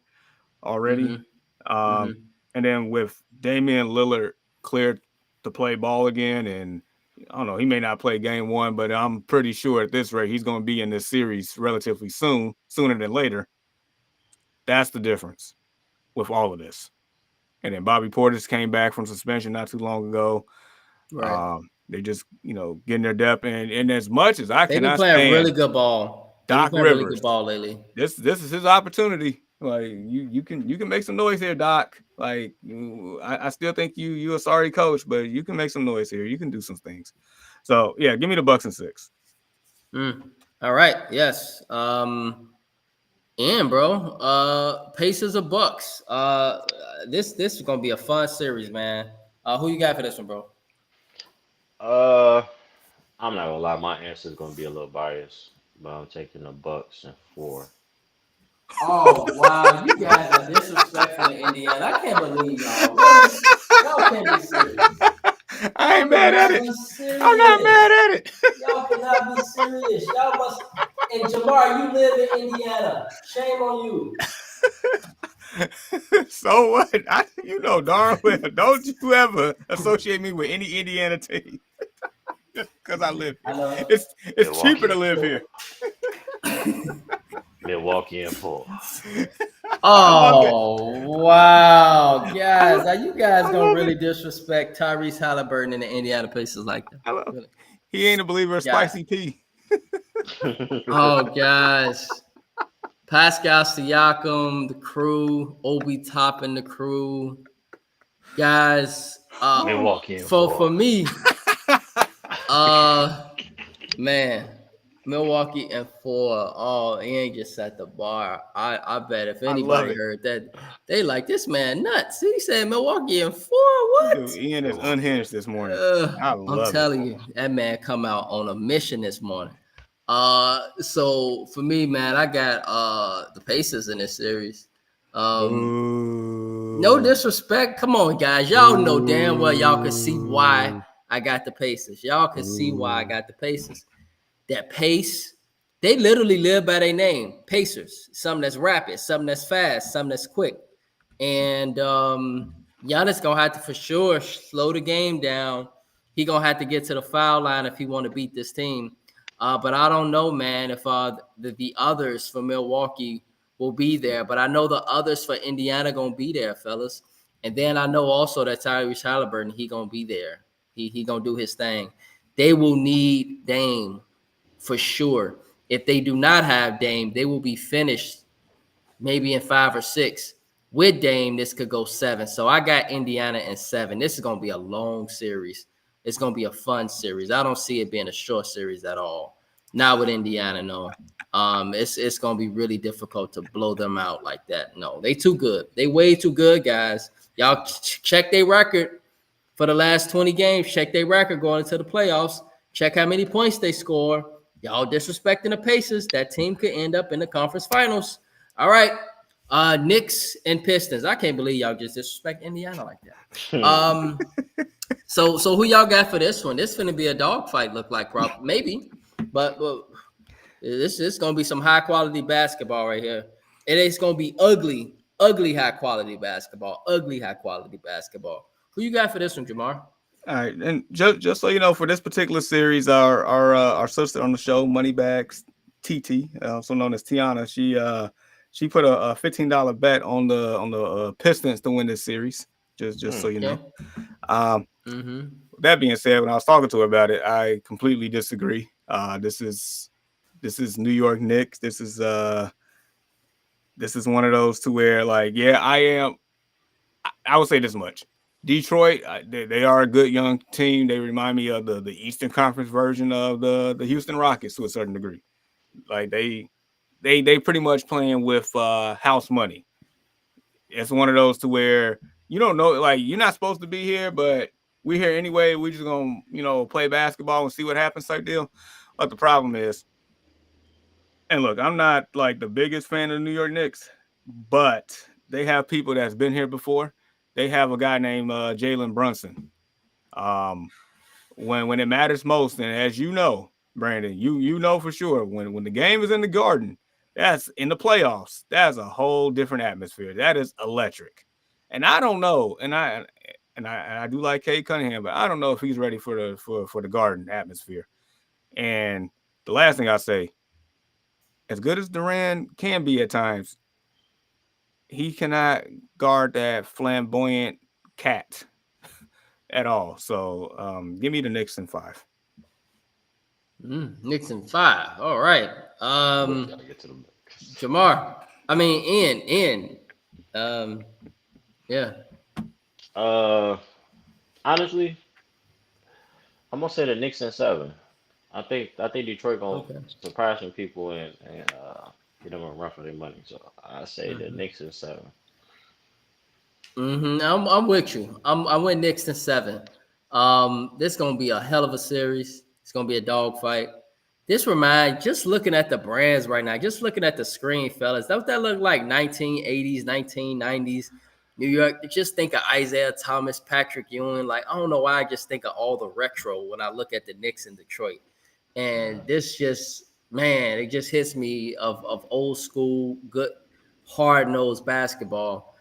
already. And then with Damian Lillard cleared to play ball again, and I don't know, he may not play game 1, but I'm pretty sure at this rate he's going to be in this series relatively soon, sooner than later. That's the difference with all of this. And then Bobby Portis came back from suspension not too long ago. Right. They just, getting their depth, and as much as I They've cannot been playing stand really good ball. Doc Really Rivers, good ball lately. This is his opportunity. Like you can make some noise here, Doc. Like I still think you a sorry coach, but you can make some noise here. You can do some things. So yeah, give me the Bucks in 6. All right. Yes. And bro, Pacers or Bucks. This is gonna be a fun series, man. Who you got for this one, bro? I'm not gonna lie, my answer is gonna be a little biased, but I'm taking the Bucks in 4. Oh wow, you guys are disrespectful to Indiana. I can't believe y'all. Really? Y'all can't be serious. I ain't mad at it. I'm not mad at it. Y'all cannot be serious. Y'all must. And Jamar, you live in Indiana. Shame on you. So what? Darn well. Don't you ever associate me with any Indiana team. Because I live here. It's cheaper to live here. Milwaukee and 4. Oh wow, guys! Are you guys gonna really disrespect Tyrese Halliburton and the Indiana Pacers like that? Really? He ain't a believer of spicy tea. Oh, guys. Pascal Siakam, the crew, Obi Toppin, the crew. Guys, Milwaukee and for 4. me, man, Milwaukee and 4. Oh, Ian just set the bar. I bet if anybody heard that, they like this man nuts. He said Milwaukee and 4. What? Dude, Ian is unhinged this morning. I'm telling you, that man come out on a mission this morning. So for me, man, I got the Pacers in this series. No disrespect. Come on, guys. Y'all know damn well y'all can see why I got the Pacers. Y'all can see why I got the Pacers. That pace, they literally live by their name. Pacers. Something that's rapid, something that's fast, something that's quick. And Giannis gonna have to for sure slow the game down. He gonna have to get to the foul line if he want to beat this team. But I don't know, man, if the others for Milwaukee will be there. But I know the others for Indiana gonna be there, fellas. And then I know also that Tyrese Halliburton, he gonna be there. He gonna do his thing. They will need Dame for sure. If they do not have Dame, they will be finished maybe in 5 or 6. With Dame, this could go 7. So I got Indiana in 7. This is going to be a long series. It's going to be a fun series. I don't see it being a short series at all. Not with Indiana, no. It's going to be really difficult to blow them out like that. No, they too good. They way too good, guys. Y'all check their record for the last 20 games. Check their record going into the playoffs. Check how many points they score. Y'all disrespecting the Pacers. That team could end up in the conference finals. All right. Knicks and Pistons. I can't believe y'all just disrespect Indiana like that. So who y'all got for this one? This finna be a dogfight, look like, probably, maybe. But this is gonna be some high quality basketball right here. It is gonna be ugly high quality basketball. Ugly high quality basketball. Who you got for this one, Jamar? All right, and just so you know, for this particular series, our sister on the show, Moneybags TT, also known as Tiana, she put a $15 bet on the Pistons to win this series. Just so you know. That being said, when I was talking to her about it, I completely disagree. This is New York Knicks. This is one of those to where, like, yeah, I would say this much. Detroit, they are a good young team. They remind me of the Eastern Conference version of the Houston Rockets to a certain degree. Like they pretty much playing with house money. It's one of those to where you don't know, like, you're not supposed to be here, but we're here anyway. We're just gonna, play basketball and see what happens type deal. But the problem is, and look, I'm not like the biggest fan of the New York Knicks, but they have people that's been here before. They have a guy named Jalen Brunson. When it matters most, and as you know, Brandon, you know for sure, when the game is in the Garden, that's in the playoffs. That's a whole different atmosphere. That is electric. And I don't know, and I do like Cade Cunningham, but I don't know if he's ready for the Garden atmosphere. And the last thing I say, as good as Durant can be at times, he cannot guard that flamboyant cat at all. So give me the Knicks in 5. Knicks in 5. All right. Gotta get to the Jamar. I mean, in. Yeah. Honestly, I'm gonna say the Knicks in 7. I think Detroit gonna surprise some people and get them a run for their money. So I say the Knicks in 7. I'm with you. I went Knicks in 7. This is gonna be a hell of a series. It's gonna be a dogfight. Just looking at the brands right now, just looking at the screen, fellas, that look like 1980s, 1990s New York. Just think of Isaiah Thomas, Patrick Ewing. Like, I don't know why I just think of all the retro when I look at the Knicks in Detroit. And this just, man, it just hits me of old school, good, hard-nosed basketball.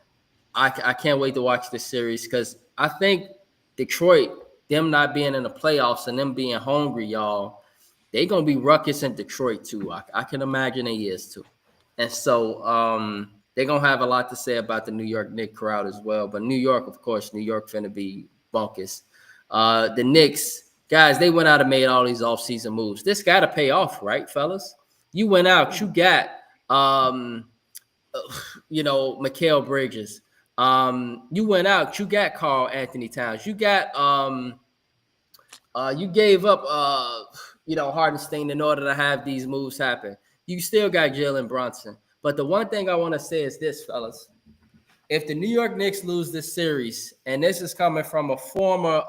I can't wait to watch this series because I think Detroit, them not being in the playoffs and them being hungry, y'all, they going to be ruckus in Detroit too. I can imagine they is too. And so they're going to have a lot to say about the New York Knicks crowd as well. But New York, of course, New York finna be bunkus. The Knicks, guys, they went out and made all these offseason moves. This got to pay off, right, fellas? You went out, you got, Mikal Bridges. You went out, you got Karl Anthony Towns. You got, you gave up, Hardenstein in order to have these moves happen. You still got Jalen Brunson. But the one thing I want to say is this, fellas. If the New York Knicks lose this series, and this is coming from a former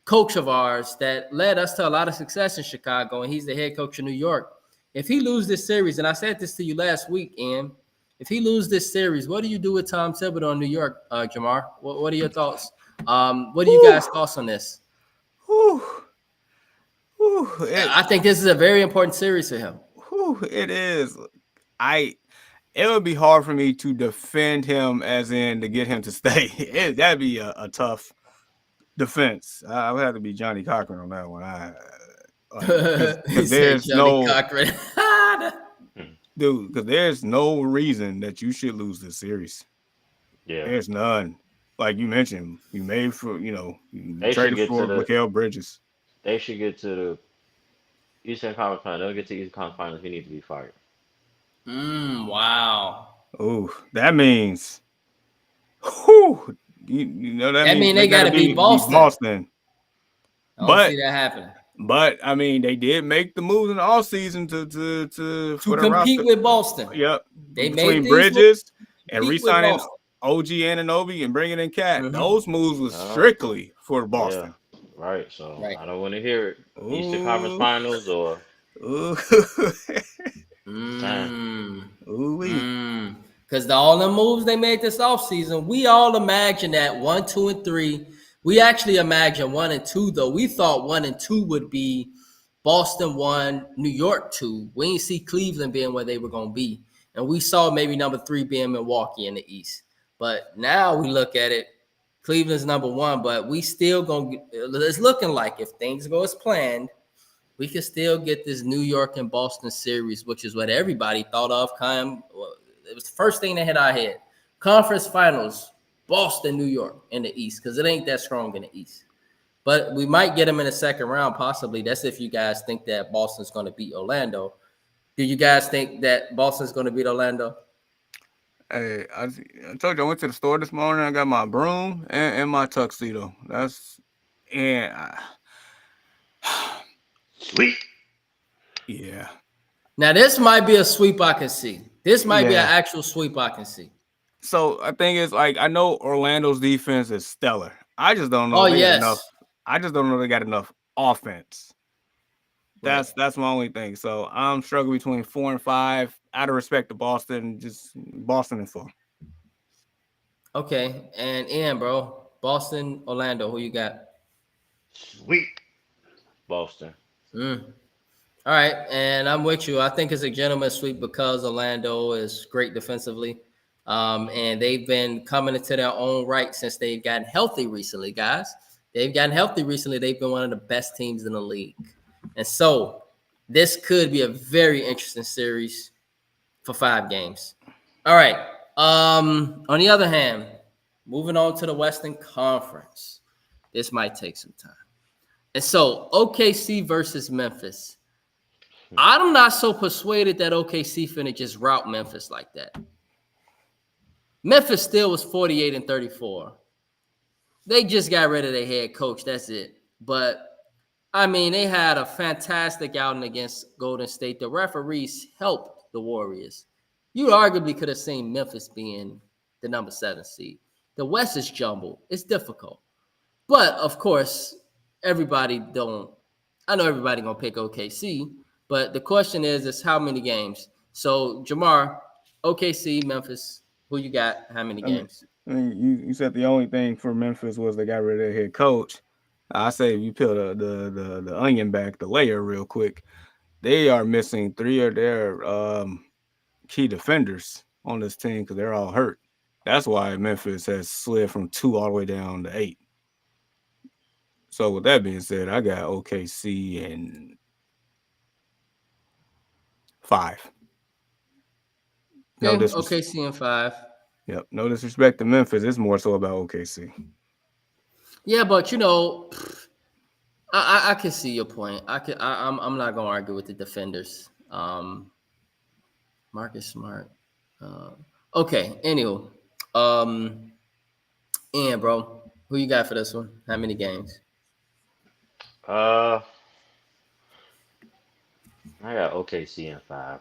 coach of ours that led us to a lot of success in Chicago, and he's the head coach of New York. If he loses this series, and I said this to you last week, Ian, if he loses this series, what do you do with Tom Thibodeau in New York, Jamar? What are your thoughts? What are you guys' thoughts on this? I think this is a very important series for him. It is. It would be hard for me to defend him, as in to get him to stay. That'd be a tough defense. I would have to be Johnny Cochran on that one. Because He said there's Johnny no Cochran. dude. Because there's no reason that you should lose this series. Yeah, There's none. Like you mentioned, you made for you they should traded get for to the. Mikal Bridges. They should get to the Eastern Conference Final. They'll get to Eastern Conference Finals. He needs to be fired. Wow. Oh, that means, whew, you know that That means mean they they got got to to beat be Boston. Boston. I don't But see that happening. I mean, they did make the moves in the all season to To for the compete roster. with Boston. Yep, They made between these moves Bridges to and compete with re-signing Boston. OG Anunoby and bringing in Cat, Mhm. those moves was Uh, strictly for yeah, Boston. right. So Right. I don't want to hear it. Eastern Conference Ooh, Finals or ooh, it's time. ooh, Because all the moves they made this offseason, we all imagine that 1, 2, and 3. We actually imagined 1 and 2, though. We thought 1 and 2 would be Boston 1, New York 2. We didn't see Cleveland being where they were going to be. And we saw maybe number 3 being Milwaukee in the East. But now we look at it, Cleveland's number 1, but we still going to, it's looking like if things go as planned, we can still get this New York and Boston series, which is what everybody thought of. It was the first thing that hit our head. Conference finals, Boston, New York in the East, because it ain't that strong in the East. But we might get them in the second round, possibly. That's if you guys think that Boston's going to beat Orlando. Do you guys think that Boston's going to beat Orlando? Hey, I told you I went to the store this morning. I got my broom and my tuxedo. That's and Sweet. yeah, Now, this might be a sweep I can see. This might be an yeah. actual sweep I can see. So I think it's like I know Orlando's defense is stellar. I just don't know Oh, if they got enough. yes. I just don't know if they got enough offense. Right. That's my only thing. So I'm struggling between 4 and 5. Out of respect to Boston, just Boston and 4. Okay. And Ian, bro, Boston, Orlando, who you got? Sweet. Boston. All right, and I'm with you. I think it's a gentleman's sweep because Orlando is great defensively, and they've been coming into their own right since they've gotten healthy recently, guys. They've gotten healthy recently. They've been one of the best teams in the league, and so this could be a very interesting series for 5 games. All right. On the other hand, moving on to the Western Conference, this might take some time. And so OKC versus Memphis. I'm not so persuaded that OKC finna just rout Memphis like that. Memphis still was 48 and 34. They just got rid of their head coach. That's it. But I mean, they had a fantastic outing against Golden State. The referees helped the Warriors. You arguably could have seen Memphis being the number 7 seed. The West is jumbled. It's difficult. But of course, everybody don't. I know everybody gonna pick OKC, but the question is how many games? So Jamar, OKC, Memphis, who you got? How many games? I mean, you said the only thing for Memphis was they got rid of their head coach. I say if you peel the onion back, the layer real quick, they are missing 3 of their key defenders on this team because they're all hurt. That's why Memphis has slid from 2 all the way down to 8. So with that being said, I got OKC and 5. No Okay, disrespect. OKC and 5. Yep, no disrespect to Memphis. It's more so about OKC. Yeah, but you know, I can see your point. I'm not gonna argue with the defenders. Marcus Smart. Okay. Anywho, Ian, bro, who you got for this one? How many games? Uh, I got OKC in 5.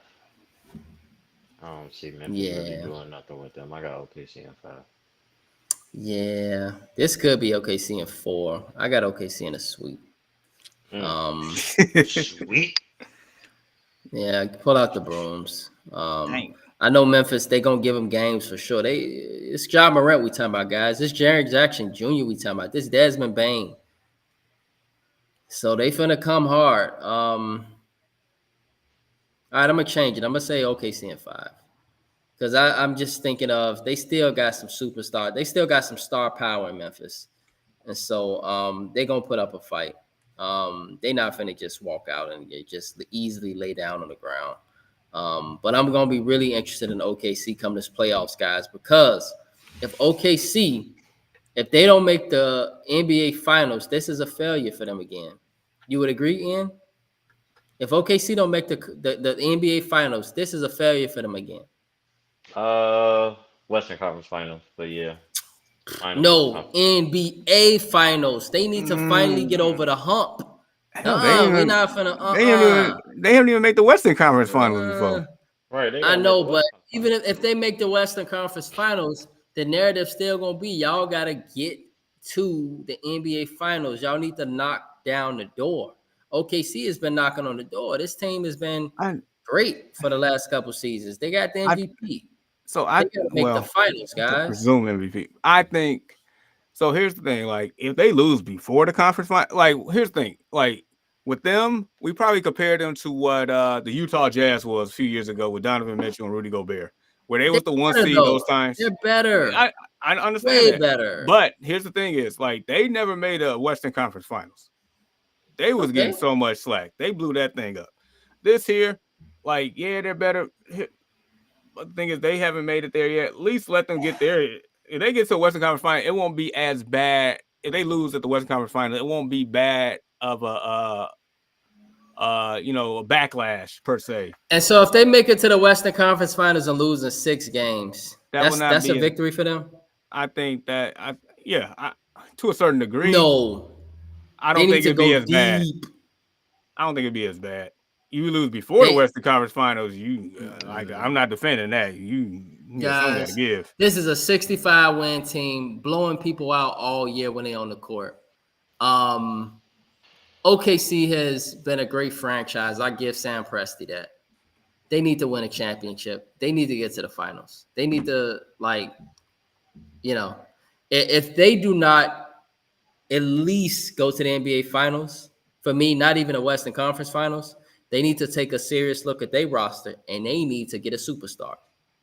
I don't see Memphis really Yeah, doing nothing with them. I got OKC in 5. yeah. This could be OKC in 4. I got OKC in a sweep. Um, Sweet. yeah. Pull out the brooms. Dang. I know Memphis. They gonna give them games for sure. It's Ja Morant we talking about, guys. It's Jaren Jackson Jr. we talking about. This Desmond Bain. So they finna come hard. All right, I'm gonna change it. I'm gonna say OKC in 5 because I'm just thinking of they still got some superstar. They still got some star power in Memphis, and so they're gonna put up a fight. They not finna just walk out and just easily lay down on the ground. But I'm gonna be really interested in OKC come this playoffs, guys, because if OKC, if they don't make the NBA Finals, this is a failure for them again. You would agree, Ian? If OKC don't make the NBA Finals, this is a failure for them again. Western Conference Finals, but yeah, Finals. No, NBA Finals. They need to finally get over the hump. Hell, we're not finna. They haven't even made the Western Conference Finals before. Right. They I gotta know, make the but Western even if they make the Western Conference Finals, the narrative still gonna be y'all gotta get to the NBA Finals. Y'all need to knock down the door. OKC has been knocking on the door. This team has been great for the last couple seasons. They got the MVP. So they gotta make the finals, guys. Presume MVP. I think. So here's the thing: like, if they lose before the conference final, like, here's the thing: like, with them, we probably compare them to what the Utah Jazz was a few years ago with Donovan Mitchell and Rudy Gobert, where they was the one seed those times. They're better. I understand way that. Better. But here's the thing: is like they never made a Western Conference Finals. They was getting so much slack. They blew that thing up. This here, like, yeah, they're better. But the thing is, they haven't made it there yet. At least let them get there. If they get to the Western Conference Final, it won't be as bad. If they lose at the Western Conference Final, it won't be bad of a backlash per se. And so, if they make it to the Western Conference Finals and lose in 6 games, that's a victory for them. I think that, to a certain degree. No, I don't think it'd be as bad. I don't think it'd be as bad. You lose before the Western Conference Finals, I'm not defending that. Guys, give. This is a 65-win team blowing people out all year when they're on the court. OKC has been a great franchise. I give Sam Presti that. They need to win a championship. They need to get to the finals. They need to, if they do not at least go to the NBA Finals, for me, not even the Western Conference Finals, they need to take a serious look at their roster, and they need to get a superstar.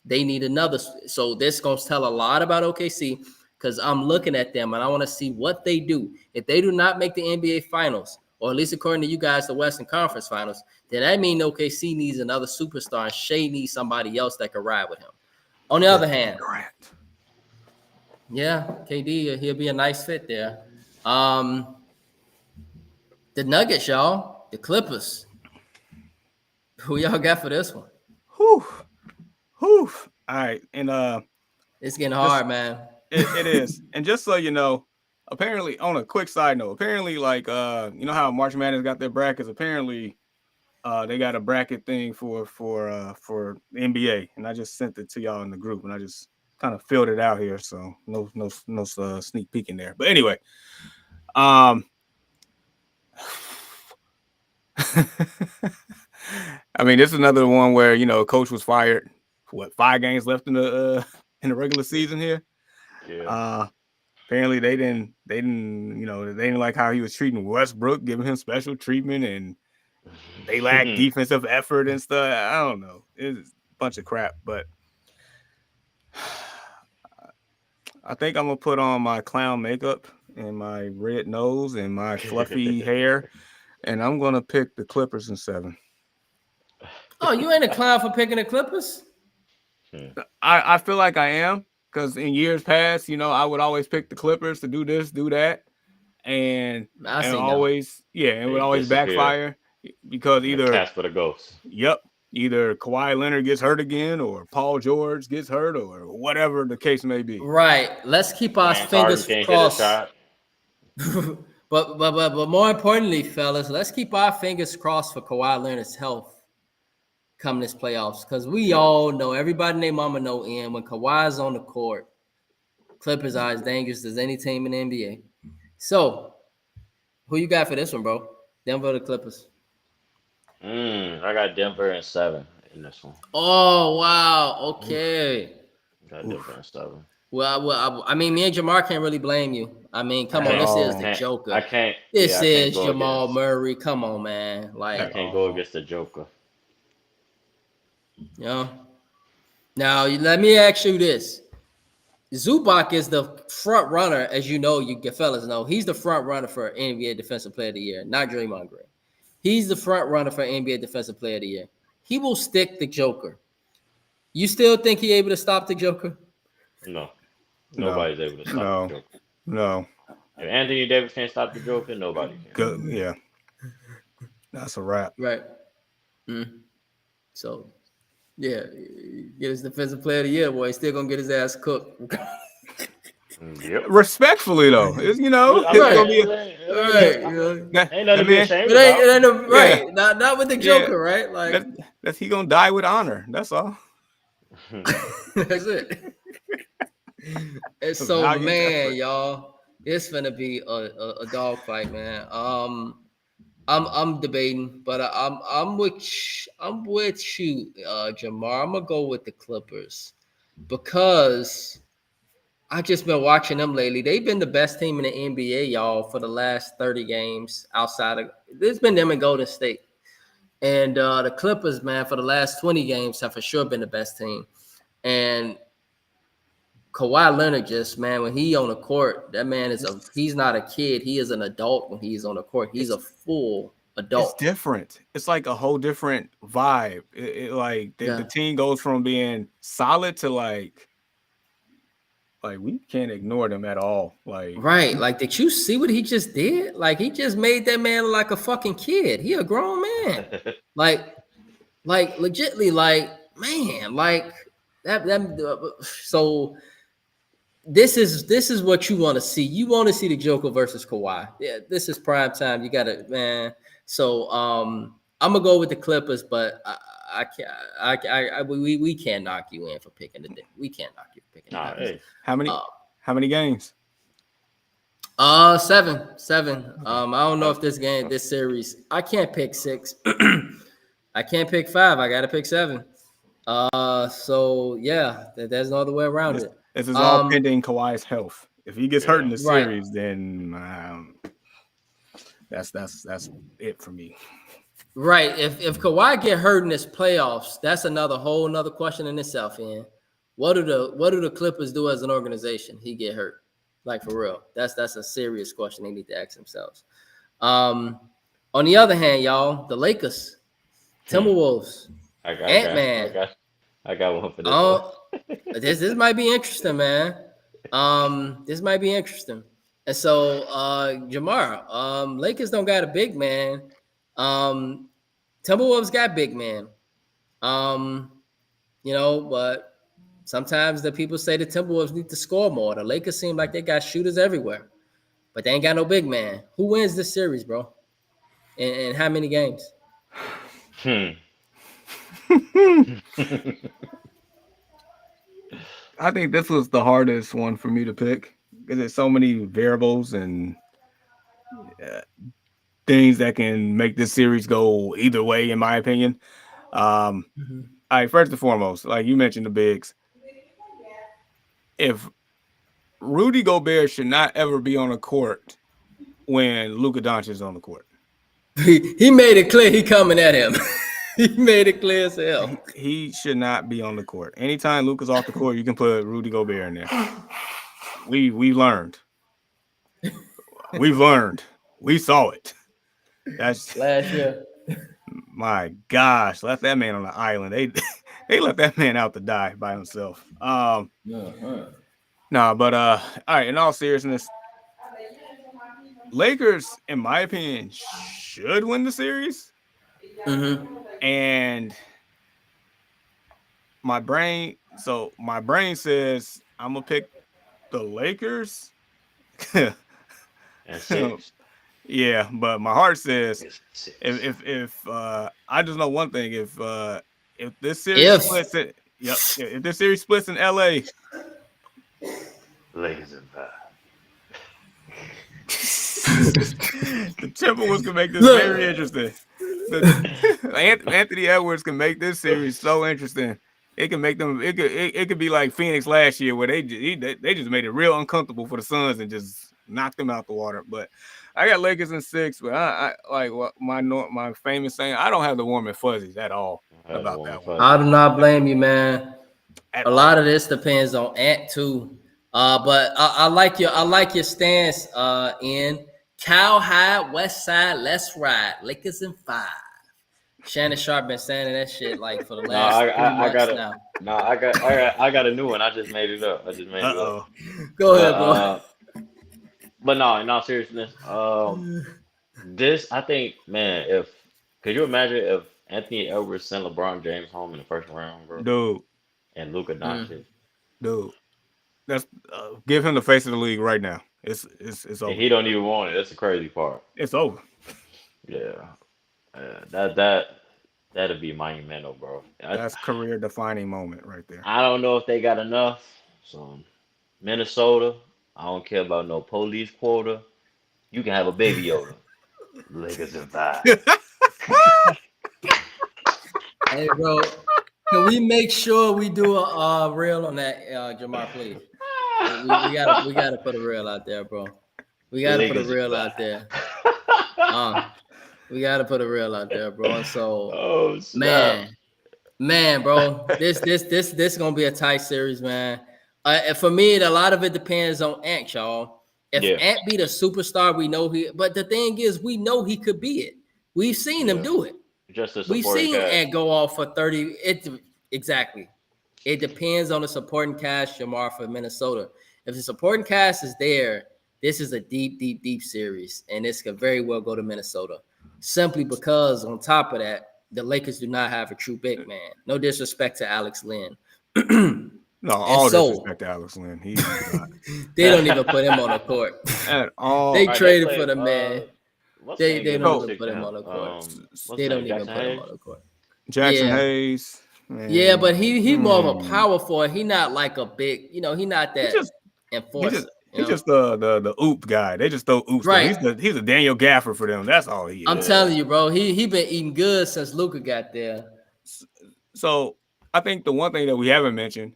They need another. So this is going to tell a lot about OKC because I'm looking at them, and I want to see what they do. If they do not make the NBA Finals, or at least according to you guys, the Western Conference Finals, then that means OKC needs another superstar, and Shea needs somebody else that can ride with him. On the other hand, KD, he'll be a nice fit there. The Nuggets, y'all, the Clippers. Who y'all got for this one? Whew. All right, and it's getting hard, man. It is. And just so you know, apparently, on a quick side note, apparently, like you know how March Madness got their brackets. Apparently, they got a bracket thing for the NBA, and I just sent it to y'all in the group, and I just kind of filled it out here, so no sneak peek in there. But anyway, I mean, this is another one where coach was fired. 5 games left in the regular season here. Yeah. Apparently they didn't like how he was treating Westbrook, giving him special treatment, and they lacked defensive effort and stuff. I don't know. It's a bunch of crap, but I think I'm gonna put on my clown makeup and my red nose and my fluffy hair, and I'm gonna pick the Clippers in 7. Oh, you ain't a clown for picking the Clippers? I feel like I am, because in years past, I would always pick the Clippers to do this, do that, and it would always backfire because either Casper the Ghost. Yep. Either Kawhi Leonard gets hurt again, or Paul George gets hurt, or whatever the case may be. Right. Let's keep our fingers crossed. But more importantly, fellas, let's keep our fingers crossed for Kawhi Leonard's health come this playoffs, because we all know, everybody and their mama know, Ian, when Kawhi's on the court, Clippers are as dangerous as any team in the NBA. So, who you got for this one, bro? Denver or the Clippers? I got Denver in 7 in this one. Oh, wow. Okay. Got Denver in 7. Well, I mean, me and Jamar can't really blame you. I mean, come on, this is the Joker. I can't. This is Jamal Murray. Come on, man. Like, I can't go against the Joker. Now, let me ask you this. Zubac is the front runner, as you know, you fellas know. He's the front runner for NBA Defensive Player of the Year, not Draymond Green. He's the front runner for NBA Defensive Player of the Year. He will stick the Joker. You still think he able to stop the Joker? No, nobody's able to stop the Joker. No. If Anthony Davis can't stop the Joker, nobody can. Good. Yeah. That's a wrap. Right. So, yeah, get his Defensive Player of the Year, boy. He's still gonna get his ass cooked. Yep. Respectfully, though, it's, you know, Right. it's gonna be Ain't nothing to be ashamed It ain't, about. right. Not with the Joker, right? Like that's he gonna die with honor. That's all. that's it. And so, man, y'all, it's gonna be a dog fight, man. I'm debating, but I'm with you, Jamar. I'm gonna go with the Clippers because I just been watching them lately. They've been the best team in the NBA, y'all, for the last 30 games. Outside of there's been them and Golden State, and the Clippers, man, for the last 20 games have for sure been the best team. And Kawhi Leonard, just man, when he on the court, that man he's not a kid. He is an adult when he's on the court. He's a full adult. It's different. It's like a whole different vibe. The team goes from being solid to like we can't ignore them at all. Right. Like, did you see what he just did? Like, he just made that man look like a fucking kid. He a grown man. like legitly, like, man, like that. So this is what you want to see. You want to see the Joker versus Kawhi. Yeah, this is prime time. You got it, man. So I'm gonna go with the Clippers, but we can't knock you in for picking the. We can't knock you for picking. Hey. How many games? 7. I don't know if this series. I can't pick 6. I can't pick 5. I gotta pick 7. So yeah, there's no other way around it. This is all pending Kawhi's health. If he gets hurt in the series, then that's it for me. Right. If Kawhi get hurt in this playoffs, that's whole another question in itself. In what do the Clippers do as an organization? He get hurt, like for real. That's a serious question they need to ask themselves. On the other hand, y'all, the Lakers, Timberwolves, Ant-Man. I got one for this. This might be interesting, man. This might be interesting. And so, Jamar, Lakers don't got a big man. Timberwolves got big man. But sometimes the people say the Timberwolves need to score more. The Lakers seem like they got shooters everywhere, but they ain't got no big man. Who wins this series, bro? And how many games? I think this was the hardest one for me to pick because there's so many variables and things that can make this series go either way, in my opinion. All right, first and foremost, like you mentioned, the bigs. If Rudy Gobert should not ever be on the court when Luka Doncic is on the court. He made it clear he coming at him. He made it clear as hell. He should not be on the court. Anytime Luka's off the court, you can put Rudy Gobert in there. We learned. We've learned. We saw it. That's last year. My gosh, left that man on the island. They let that man out to die by himself. But all right, in all seriousness, Lakers, in my opinion, should win the series. And my brain says I'm gonna pick the Lakers. And 6. Yeah, but my heart says if I just know one thing, if this series splits it, if this series splits in LA, Lakers in 5. The Timberwolves can make this very interesting. Anthony Edwards can make this series so interesting. It can make them. It could be like Phoenix last year, where they just made it real uncomfortable for the Suns and just knocked them out the water. But I got Lakers in 6. But I like what my famous saying. I don't have the warm and fuzzies at all about that one. I do not blame you, man. A lot of this depends on Ant too. But I like your stance. In Cow High, West Side, let's ride. Lakers in 5. Shannon Sharp been saying that shit like for the No, last 3 I got months it. now. No, I got a new one. I just made it up. I just made it up. Uh-oh. Go But ahead, bro. but no, in all seriousness, this I think, man, if could you imagine if Anthony Edwards sent LeBron James home in the first round, bro, Dude, and Luka Mm. Doncic, dude. That's give him the face of the league right now. It's and over. he don't even want it. That's the crazy part. It's over. Yeah, that that'd be monumental, bro. That's career defining moment right there. I don't know if they got enough. So Minnesota, I don't care about no police quota. You can have a baby Yoda. Lakers in 5. Hey, bro, can we make sure we do a reel on that, Jamar, please? We gotta put a reel out there, bro. We gotta put a Lakers in reel 5. out there. We gotta put a reel out there, bro. And so, Oh snap! man, bro, this gonna be a tight series, man. And for me, a lot of it depends on Ant, y'all. If Yeah, Ant be the superstar, we know he. But the thing is, we know he could be it. We've seen him yeah. do it. Just a We've supporting seen cast. Ant go off for 30. Exactly. It depends on the supporting cast, Jamar, for Minnesota. If the supporting cast is there, this is a deep, deep, deep series, and this could very well go to Minnesota. Simply because, on top of that, the Lakers do not have a true big man. No disrespect to Alex Lynn. No, And all so disrespect to Alex Lynn. He's not they don't even put him on the court. at all. They All right, they traded for play. the man. What's the They name? Give don't number So even 6 put to him him. on the court. What's They his don't name? even Jackson put him Hayes. on the court. Jackson Yeah. Hayes, Yeah, but man. he more of a power forward. He not like a big, he not He that just he enforcer, just he's just the oop guy. They just throw oops to him. Right. He's a Daniel Gaffer for them. That's all he I'm is. Yeah. telling you, bro. He been eating good since Luka got there. So I think the one thing that we haven't mentioned,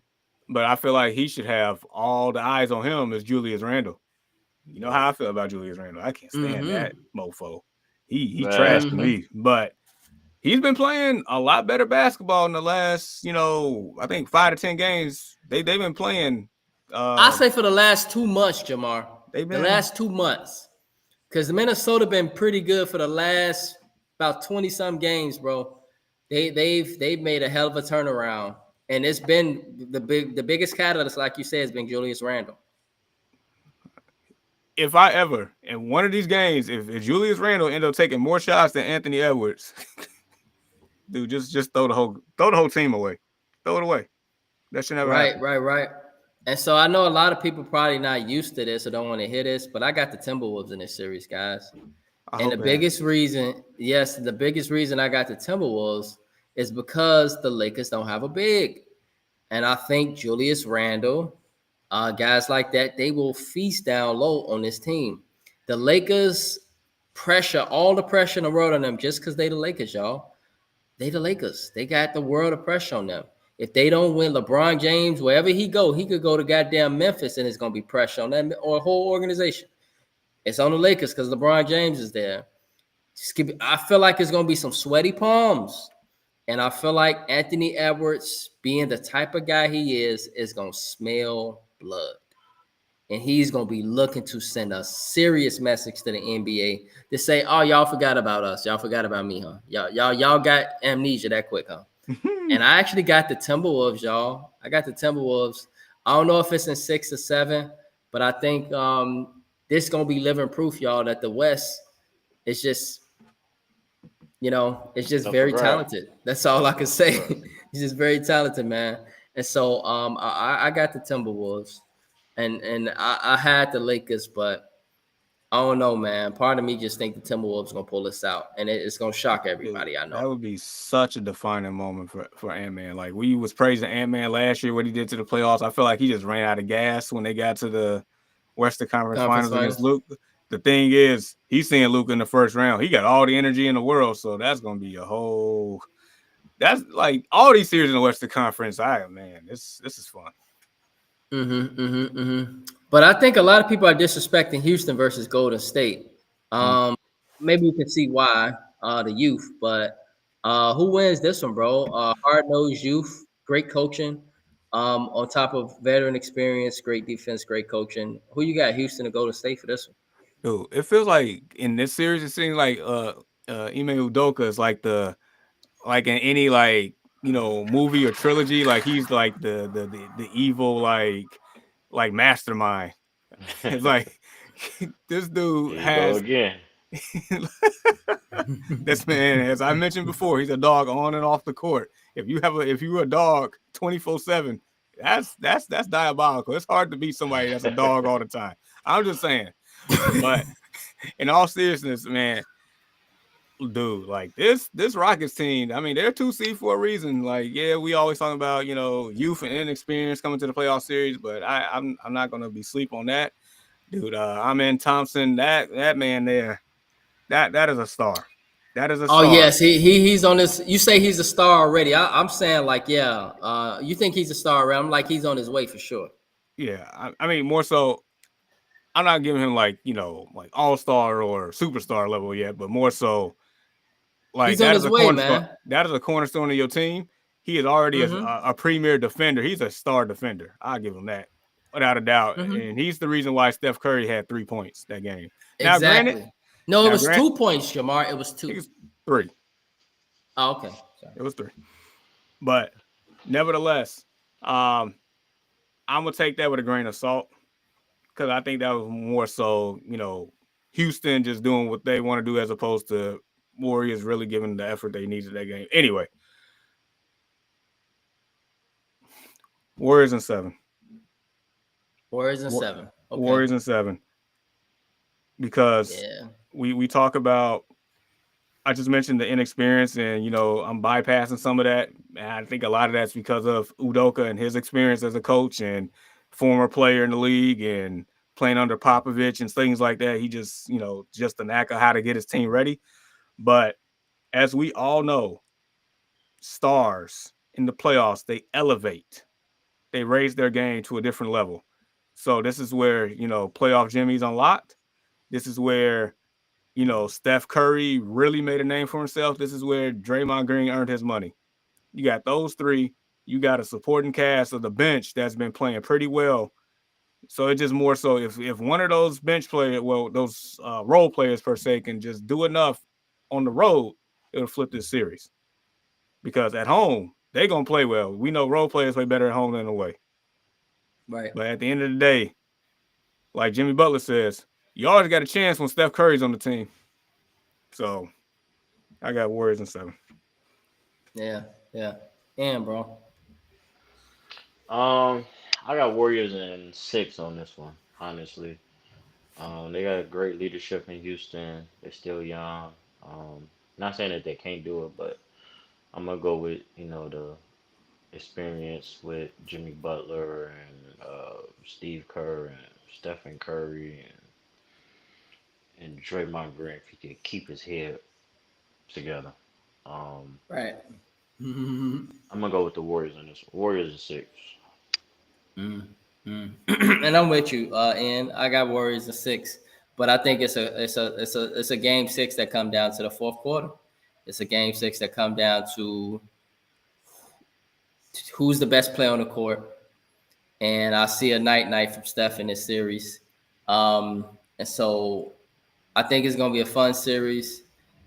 but I feel like he should have all the eyes on him is Julius Randle. You know how I feel about Julius Randle. I can't stand that mofo. He Man. trashed me, but he's been playing a lot better basketball in the last, I think 5 to 10 games. They've been playing. I say for the last 2 months, Jamar. They've The been last 2 months. Because Minnesota been pretty good for the last about 20-some games, bro. They've made a hell of a turnaround. And it's been the biggest catalyst, like you said, has been Julius Randle. if I ever in one of these games, if Julius Randle end up taking more shots than Anthony Edwards, dude, just throw the whole team away. Throw it away. That should never happen. Right. And so I know a lot of people probably not used to this or don't want to hear this, but I got the Timberwolves in this series, guys. And the biggest reason I got the Timberwolves is because the Lakers don't have a big. And I think Julius Randle, guys like that, they will feast down low on this team. The Lakers pressure, all the pressure in the world on them just because they the Lakers, y'all. They the Lakers. They got the world of pressure on them. If they don't win, LeBron James, wherever he go, he could go to goddamn Memphis and it's going to be pressure on them or a whole organization. It's on the Lakers because LeBron James is there. I feel like it's going to be some sweaty palms. And I feel like Anthony Edwards, being the type of guy he is going to smell blood. And he's going to be looking to send a serious message to the NBA to say, oh, y'all forgot about us. Y'all forgot about me, huh? Y'all got amnesia that quick, huh? And I actually got the Timberwolves, y'all. I got the Timberwolves. I don't know if it's in 6 or 7, but I think this is going to be living proof, y'all, that the West is just, it's just very talented. That's all I can say. He's just very talented, man. And so I got the Timberwolves. And I had the Lakers, but I don't know, man. Part of me just think the Timberwolves gonna pull this out, and it's gonna shock everybody. I know that would be such a defining moment for Ant-Man. Like we was praising Ant-Man last year, what he did to the playoffs. I feel like he just ran out of gas when they got to the Western Conference Finals against Luke. The thing is, he's seeing Luke in the first round. He got all the energy in the world, so that's gonna be that's like all these series in the Western Conference. This is fun. But I think a lot of people are disrespecting Houston versus Golden State. Maybe you can see why, the youth, but who wins this one, bro? Hard-nosed youth, great coaching. On top of veteran experience, great defense, great coaching. Who you got, Houston or Golden State for this one? Dude, it feels like in this series, it seems like Ime Udoka is like like in any like movie or trilogy, like he's like the evil like mastermind. It's like this dude Here you go has again. this man, as I mentioned before, he's a dog on and off the court. If you're a dog 24/7, that's diabolical. It's hard to beat somebody that's a dog all the time. I'm just saying. But in all seriousness, man, dude, like this Rockets team, I mean, they're 2 seed for a reason. Like, yeah, we always talking about youth and inexperience coming to the playoff series, but I'm not gonna be sleep on that, dude. Amen Thompson, that man there, that is a star. That is a Oh star. yes, he's on this. You say he's a star already. I'm saying like, yeah. You think he's a star already? I'm like, he's on his way for sure. Yeah, I mean, more so, I'm not giving him like like all-star or superstar level yet, but more so like He's on that is his a way, cornerstone. man. That is a cornerstone of your team. He is already a premier defender. He's a star defender. I'll give him that without a doubt. And he's the reason why Steph Curry had 3 points that game. Now, granted, Exactly. No, it was 2 points, Jamar. It was 2. it was 3. Oh, okay. Sorry. It was 3. But nevertheless, I'm gonna take that with a grain of salt because I think that was more so, Houston just doing what they want to do as opposed to Warriors really giving the effort they needed that game. Anyway, Warriors in 7. Warriors in 7. Okay. Warriors in 7. Because we talk about, I just mentioned the inexperience and, I'm bypassing some of that. And I think a lot of that's because of Udoka and his experience as a coach and former player in the league and playing under Popovich and things like that. He just, just the knack of how to get his team ready. But as we all know, stars in the playoffs, they elevate. They raise their game to a different level. So this is where, playoff Jimmy's unlocked. This is where, Steph Curry really made a name for himself. This is where Draymond Green earned his money. You got those 3. You got a supporting cast of the bench that's been playing pretty well. So it's just more so if one of those bench players, those role players per se, can just do enough on the road, it'll flip this series. Because at home, they're going to play well. We know role players play better at home than away. Right. But at the end of the day, like Jimmy Butler says, you always got a chance when Steph Curry's on the team. So I got Warriors in 7. Yeah. And bro. I got Warriors in 6 on this one, honestly. They got great leadership in Houston. They're still young. Not saying that they can't do it, but I'm gonna go with the experience with Jimmy Butler and Steve Kerr and Stephen Curry and Draymond Green if he could keep his head together. Right. I'm gonna go with the Warriors on this. Warriors in 6. And I'm with you. And I got Warriors in 6, but I think it's a game 6 that come down to the fourth quarter. It's a game 6 that come down to who's the best player on the court. And I see a night from Steph in this series. And so I think it's going to be a fun series.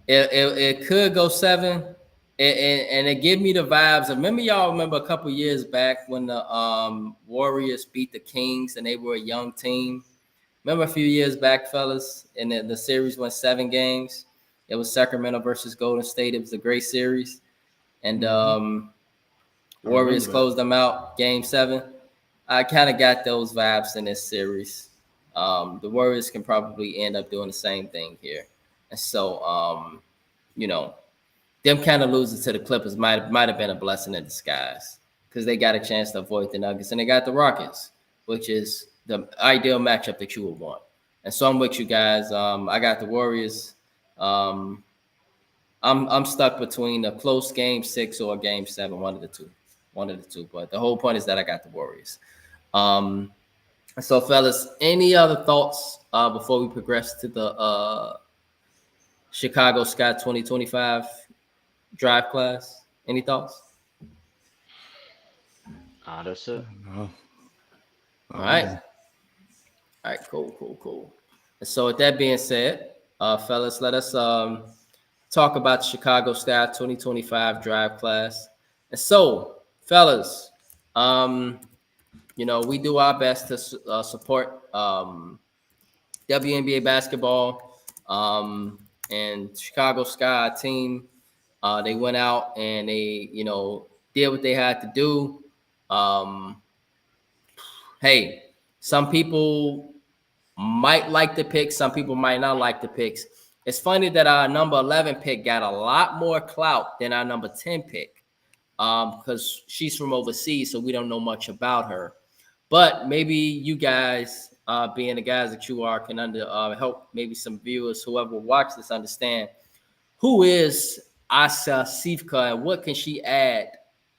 It could go 7. And it give me the vibes. Remember a couple years back when the Warriors beat the Kings and they were a young team? Remember a few years back, fellas? And the series went 7 games. It was Sacramento versus Golden State. It was a great series. And Warriors closed them out, game 7. I kind of got those vibes in this series. The Warriors can probably end up doing the same thing here. And so, them kind of losing to the Clippers might have been a blessing in disguise because they got a chance to avoid the Nuggets and they got the Rockets, which is the ideal matchup that you would want. And so I'm with you guys. I got the Warriors. I'm stuck between a close game 6 or a game 7, one of the two. But the whole point is that I got the Warriors. So fellas, any other thoughts before we progress to the Chicago Sky 2025 drive class? Any thoughts? That's it. No. All right. Oh, All right, cool. And so with that being said, fellas, let us talk about the Chicago Style 2025 drive class. And so, fellas, um, we do our best to support WNBA basketball and Chicago Sky team. They went out and they, did what they had to do. Um, hey, some people might like the picks, some people might not like the picks. It's funny that our number 11 pick got a lot more clout than our number 10 pick because she's from overseas, so we don't know much about her. But maybe you guys, being the guys that you are, can help maybe some viewers, whoever watch this, understand who is Asa Sivka and what can she add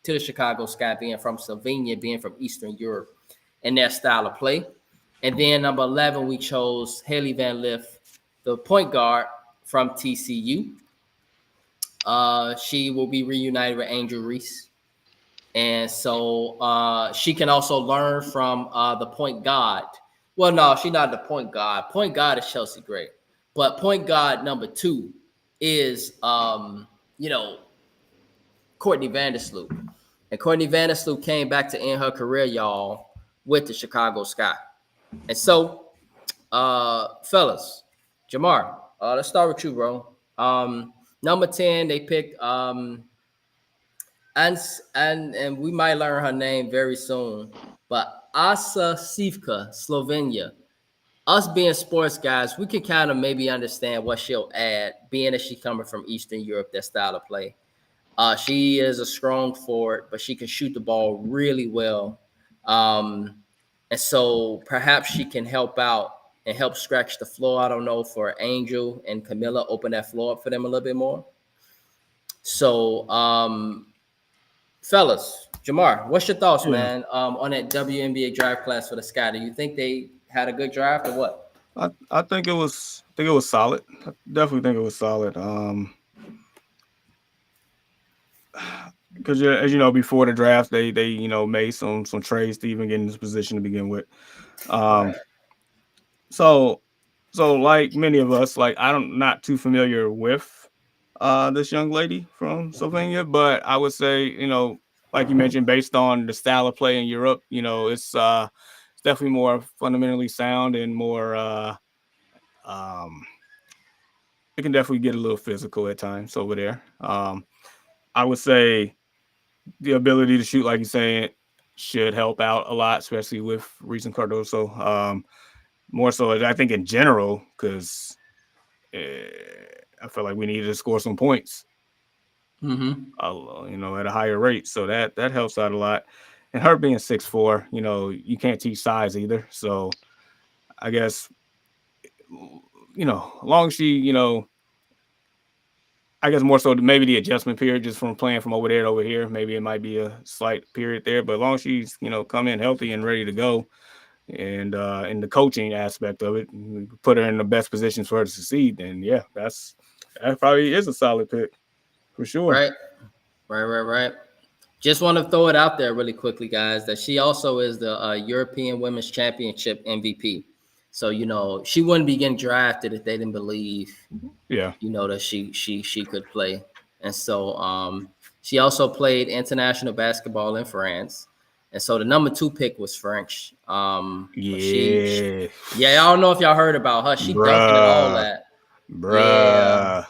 to the Chicago Sky, being from Slovenia, being from Eastern Europe, and their style of play. And then number 11, we chose Haley Van Lith, the point guard from TCU. She will be reunited with Angel Reese. And so she can also learn from the point guard. Well, no, she's not the point guard. Point guard is Chelsea Gray. But point guard number 2 is, Courtney Vandersloot. And Courtney Vandersloot came back to end her career, y'all, with the Chicago Sky. And so, fellas, Jamar, let's start with you, bro. Number 10, they picked and we might learn her name very soon, but Asa Sivka, Slovenia. Us being sports guys, we can kind of maybe understand what she'll add, being that she's coming from Eastern Europe, that style of play. She is a strong forward, but she can shoot the ball really well. Um, and so perhaps she can help out and help scratch the floor. I don't know, for Angel and Camilla, open that floor up for them a little bit more. So, fellas, Jamar, what's your thoughts, yeah. man, on that WNBA draft class for the Sky? Do you think they had a good draft or what? I think it was solid. I definitely think it was solid. Because as you know, before the draft, they made some trades to even get in this position to begin with. Right. Um, so like many of us, like I'm not too familiar with this young lady from Slovenia, but I would say, like you mentioned, based on the style of play in Europe, it's definitely more fundamentally sound and more um it can definitely get a little physical at times over there. I would say the ability to shoot, like you're saying, should help out a lot, especially with Reese and Cardoso. More so, I think in general, because I feel like we needed to score some points, Mm-hmm. at a higher rate. So that helps out a lot. And her being 6'4", you can't teach size either. So I guess, as long as she, I guess more so maybe the adjustment period just from playing from over there to over here. Maybe it might be a slight period there, but as long as she's, come in healthy and ready to go, and in the coaching aspect of it, put her in the best positions for her to succeed, then yeah, that probably is a solid pick for sure. Right. Right. Just want to throw it out there really quickly, guys, that she also is the European Women's Championship MVP. So she wouldn't be getting drafted if they didn't believe, Yeah. that she could play. And so she also played international basketball in France. And so the number 2 pick was French. But Yeah. yeah, I don't know if y'all heard about her. She dunking and all Bruh. that. Yeah, Bruh.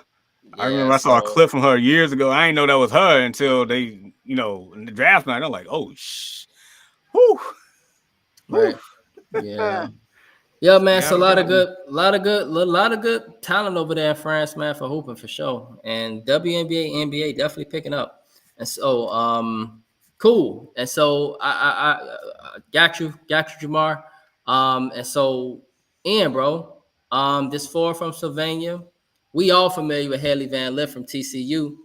I yeah. remember I saw a So clip from her years ago. I didn't know that was her until they, in the draft night. I'm like, oh, whew, whew. right, yeah. Yeah, man. It's a Gotta lot of go. good, talent over there in France, man, for hooping for sure. And WNBA, NBA definitely picking up. And so, cool. And so I got you, Jamar. And so, Ian, bro, this four from Sylvania, we all familiar with Haley Van Lith from TCU,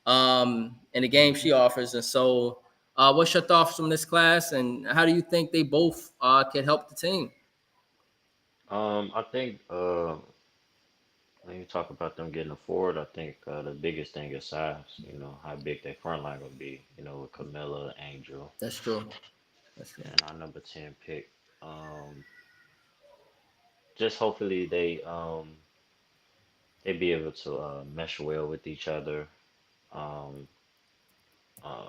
and the game she offers. And so, what's your thoughts from this class, and how do you think they both can help the team? I think when you talk about them getting a forward, I think the biggest thing is size. You know how big their front line will be. You know with Camilla, Angel, That's true. Let's go. and our number 10 pick. Um, just hopefully they be able to mesh well with each other, um, uh,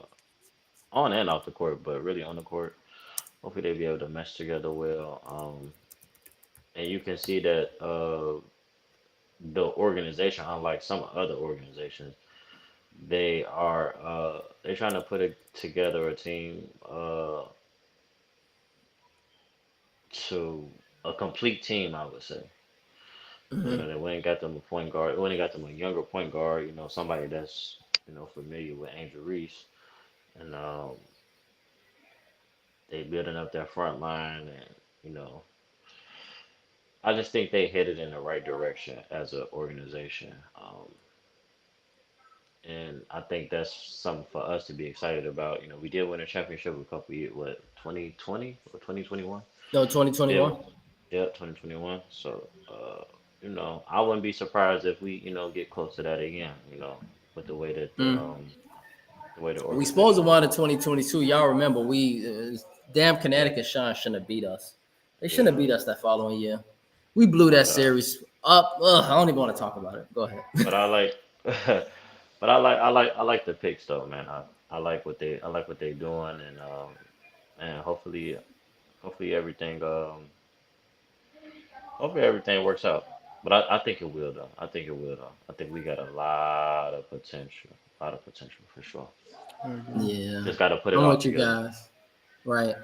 on and off the court, but really on the court. Hopefully they be able to mesh together well. And you can see that the organization, unlike some other organizations, they're trying to put together a team to a complete team, I would say. Mhm. They went and got them a point guard. Went and got them a younger point guard. Somebody that's familiar with Angel Reese, and they building up their front line, and you know, I just think they headed in the right direction as an organization. And I think that's something for us to be excited about. We did win a championship a couple years, what, 2020 or 2021? No, Yeah, 2021. yeah, 2021. So, I wouldn't be surprised if we, get close to that again. With the way that Mm. the way the We supposed to organization won is. in 2022. Y'all remember we damn Yeah, Connecticut Sean shouldn't have beat us. They shouldn't yeah. have beat us that following year. We blew that But series up. Ugh, I don't even want to talk about it. Go ahead. but I like, but I like the picks though, man. I like what they're doing, and hopefully everything works out. But I think it will though. I think it will though. I think we got a lot of potential for sure. I agree. Yeah, Just got to put it I'm all with you together. guys. Right.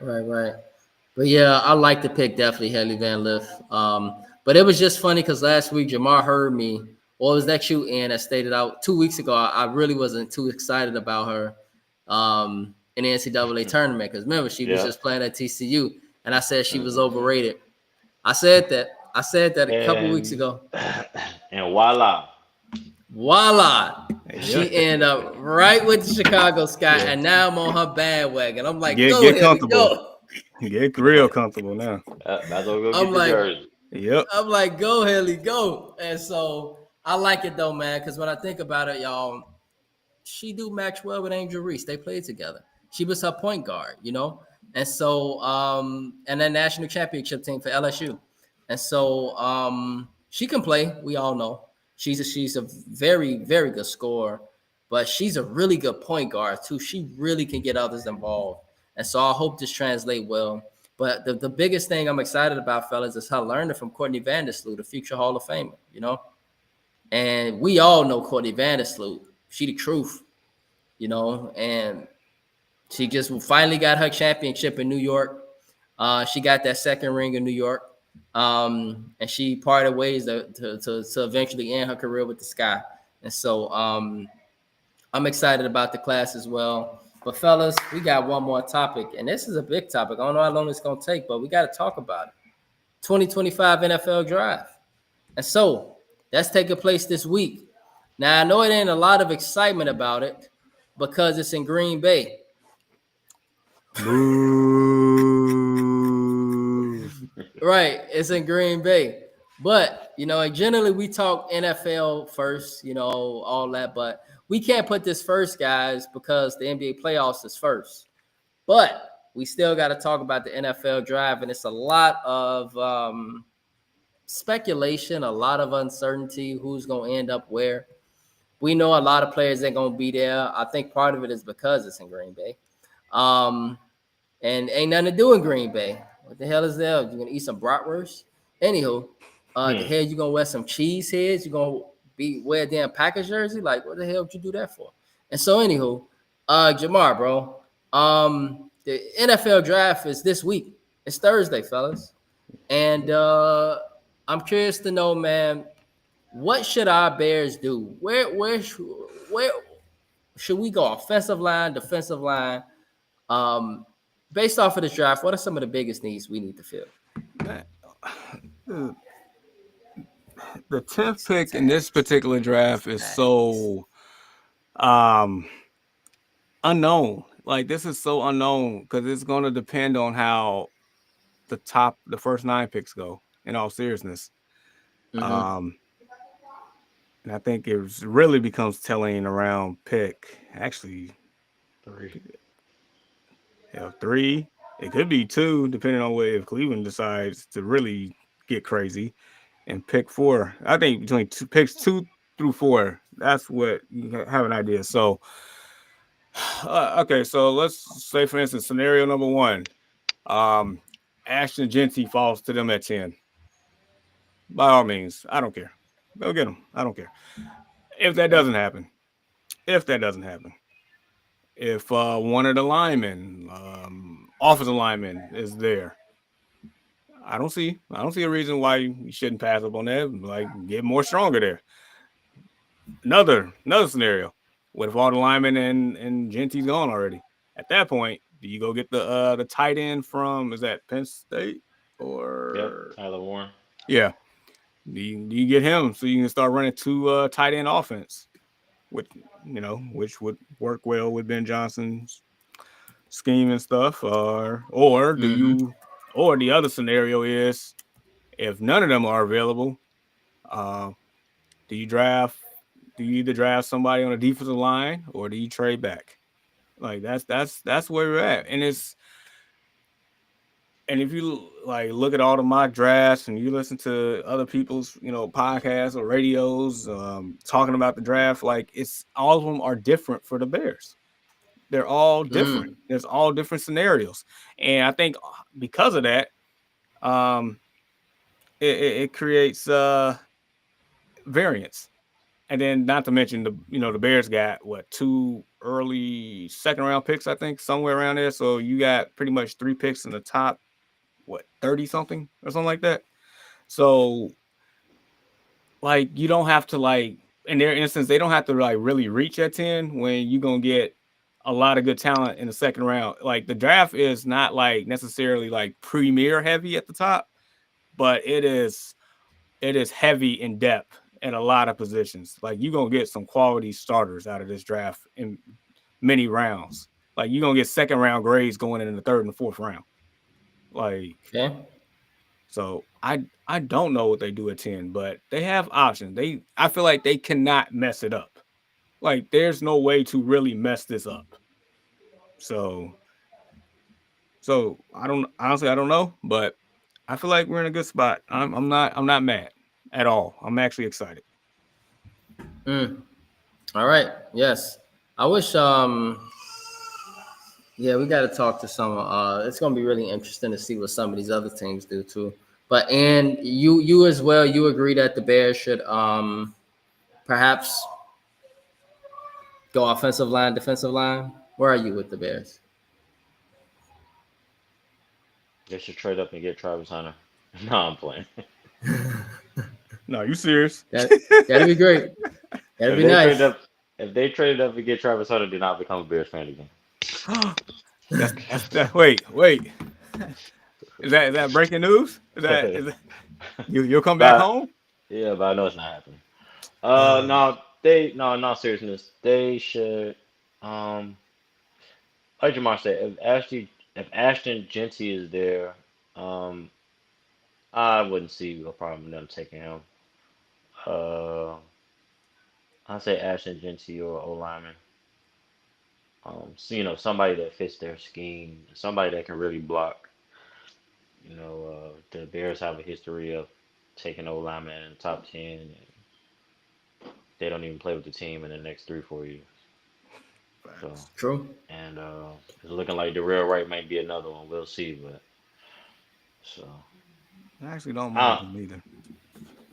But yeah, I like the pick definitely, Haley Van Lith. But it was just funny because last week Jamar heard me. What was that you and that stated out 2 weeks ago? I really wasn't too excited about her in the NCAA tournament because remember she was Yeah. just playing at TCU, and I said she was Hmm. overrated. I said that. I said that a couple weeks And ago. and voila. Voila. Yep. She ended up right with the Chicago Sky, Yeah. and now I'm on her bandwagon. I'm like, Get go get Haley, comfortable. go. Get real comfortable now. That's what we're gonna I'm get the like, jersey. Yep. I'm like, go Haley, go. And so I like it though, man, because when I think about it, y'all, she do match well with Angel Reese. They played together. She was her point guard, And so and then national championship team for LSU. And so she can play, we all know. She's a very, very good scorer, but she's a really good point guard too. She really can get others involved. And so I hope this translate well. But the biggest thing I'm excited about, fellas, is her learning from Courtney Vandersloot, the future Hall of Famer. And we all know Courtney Vandersloot. She the truth, and she just finally got her championship in New York. She got that second ring in New York. And she parted ways to eventually end her career with the Sky. And so I'm excited about the class as well. But fellas, we got one more topic, and this is a big topic. I don't know how long it's gonna take, but we got to talk about it. 2025 NFL Draft. And so that's taking place this week. Now I know it ain't a lot of excitement about it because it's in Green Bay. Boo. Right, it's in Green Bay. But generally we talk NFL first, all that, but we can't put this first, guys, because the NBA playoffs is first. But we still got to talk about the NFL draft, and it's a lot of speculation, a lot of uncertainty, who's going to end up where. We know a lot of players ain't going to be there. I think part of it is because it's in Green Bay. Um, and ain't nothing to do in Green Bay. What the hell is there? You gonna eat some bratwurst? Anywho, the Hmm. hell you gonna wear some cheese heads? You gonna wear a damn Packers jersey? Like what the hell would you do that for? And so anywho, Jamar, bro, the NFL draft is this week. It's Thursday, fellas, and I'm curious to know, man, what should our Bears do? Where should we go? Offensive line, defensive line? Um, Based off of this draft, what are some of the biggest needs we need to fill? Man, the 10th pick in this particular draft is so um unknown. Like this is so unknown because it's going to depend on how the first 9 picks go. In all seriousness, Mm-hmm. and I think it really becomes telling around pick. Actually, 3. 3. It could be 2, depending on what if Cleveland decides to really get crazy and pick 4. I think between picks 2 through 4, that's what you have an idea. So, okay, so let's say for instance, scenario number 1, um, Ashton Genty falls to them at 10. By all means, I don't care. Go get him. I don't care. If that doesn't happen, if one of the linemen, offensive linemen, is there, I don't see a reason why you shouldn't pass up on that. Like, get more stronger there. Another scenario. What if all the linemen and Genty's gone already? At that point, do you go get the tight end from, is that Penn State or Tyler Warren? Yeah. Do you get him so you can start running 2 tight end offense, which would work well with Ben Johnson's scheme and stuff, or do you, or the other scenario is, if none of them are available, do you either draft somebody on the defensive line or do you trade back? Like, that's where we're at. And if you like look at all the mock drafts and you listen to other people's, podcasts or radios, talking about the draft, like, it's all of them are different for the Bears. They're all different. There's all different scenarios. And I think because of that, it creates variance. And then, not to mention the Bears got 2 early second round picks, I think, somewhere around there. So you got pretty much 3 picks in the top, 30 something or something like that. So, like, you don't have to, like, in their instance, they don't have to like really reach at 10 when you're gonna get a lot of good talent in the second round. Like, the draft is not like necessarily like premier heavy at the top, but it is heavy in depth in a lot of positions. Like, you're gonna get some quality starters out of this draft in many rounds. Like, you're gonna get second round grades going in the third and fourth round. Like, Okay. So I don't know what they do at 10, but they have options. I feel like they cannot mess it up. Like, there's no way to really mess this up. So I don't know, but I feel like we're in a good spot. I'm not mad at all. I'm actually excited. All right. Yes. I wish yeah, we got to talk to some. It's going to be really interesting to see what some of these other teams do too. But and you as well, you agree that the Bears should perhaps go offensive line, defensive line. Where are you with the Bears? They should trade up and get Travis Hunter. No, I'm playing. No, you serious? That'd be great. That'd be nice. If they traded up and get Travis Hunter, then I'll become a Bears fan again. Wait. Is that breaking news? Is that you'll come back home? Yeah, but I know it's not happening. No seriousness. They should like Jamar said, if Ashton Genty is there, I wouldn't see a problem in them taking him. I'd say Ashton Genty or O lineman. So, somebody that fits their scheme, somebody that can really block. The Bears have a history of taking O linemen in the top 10, and they don't even play with the team in the next 3-4 years. So, True. and it's looking like Darrell Wright might be another one. We'll see, but so I actually don't mind him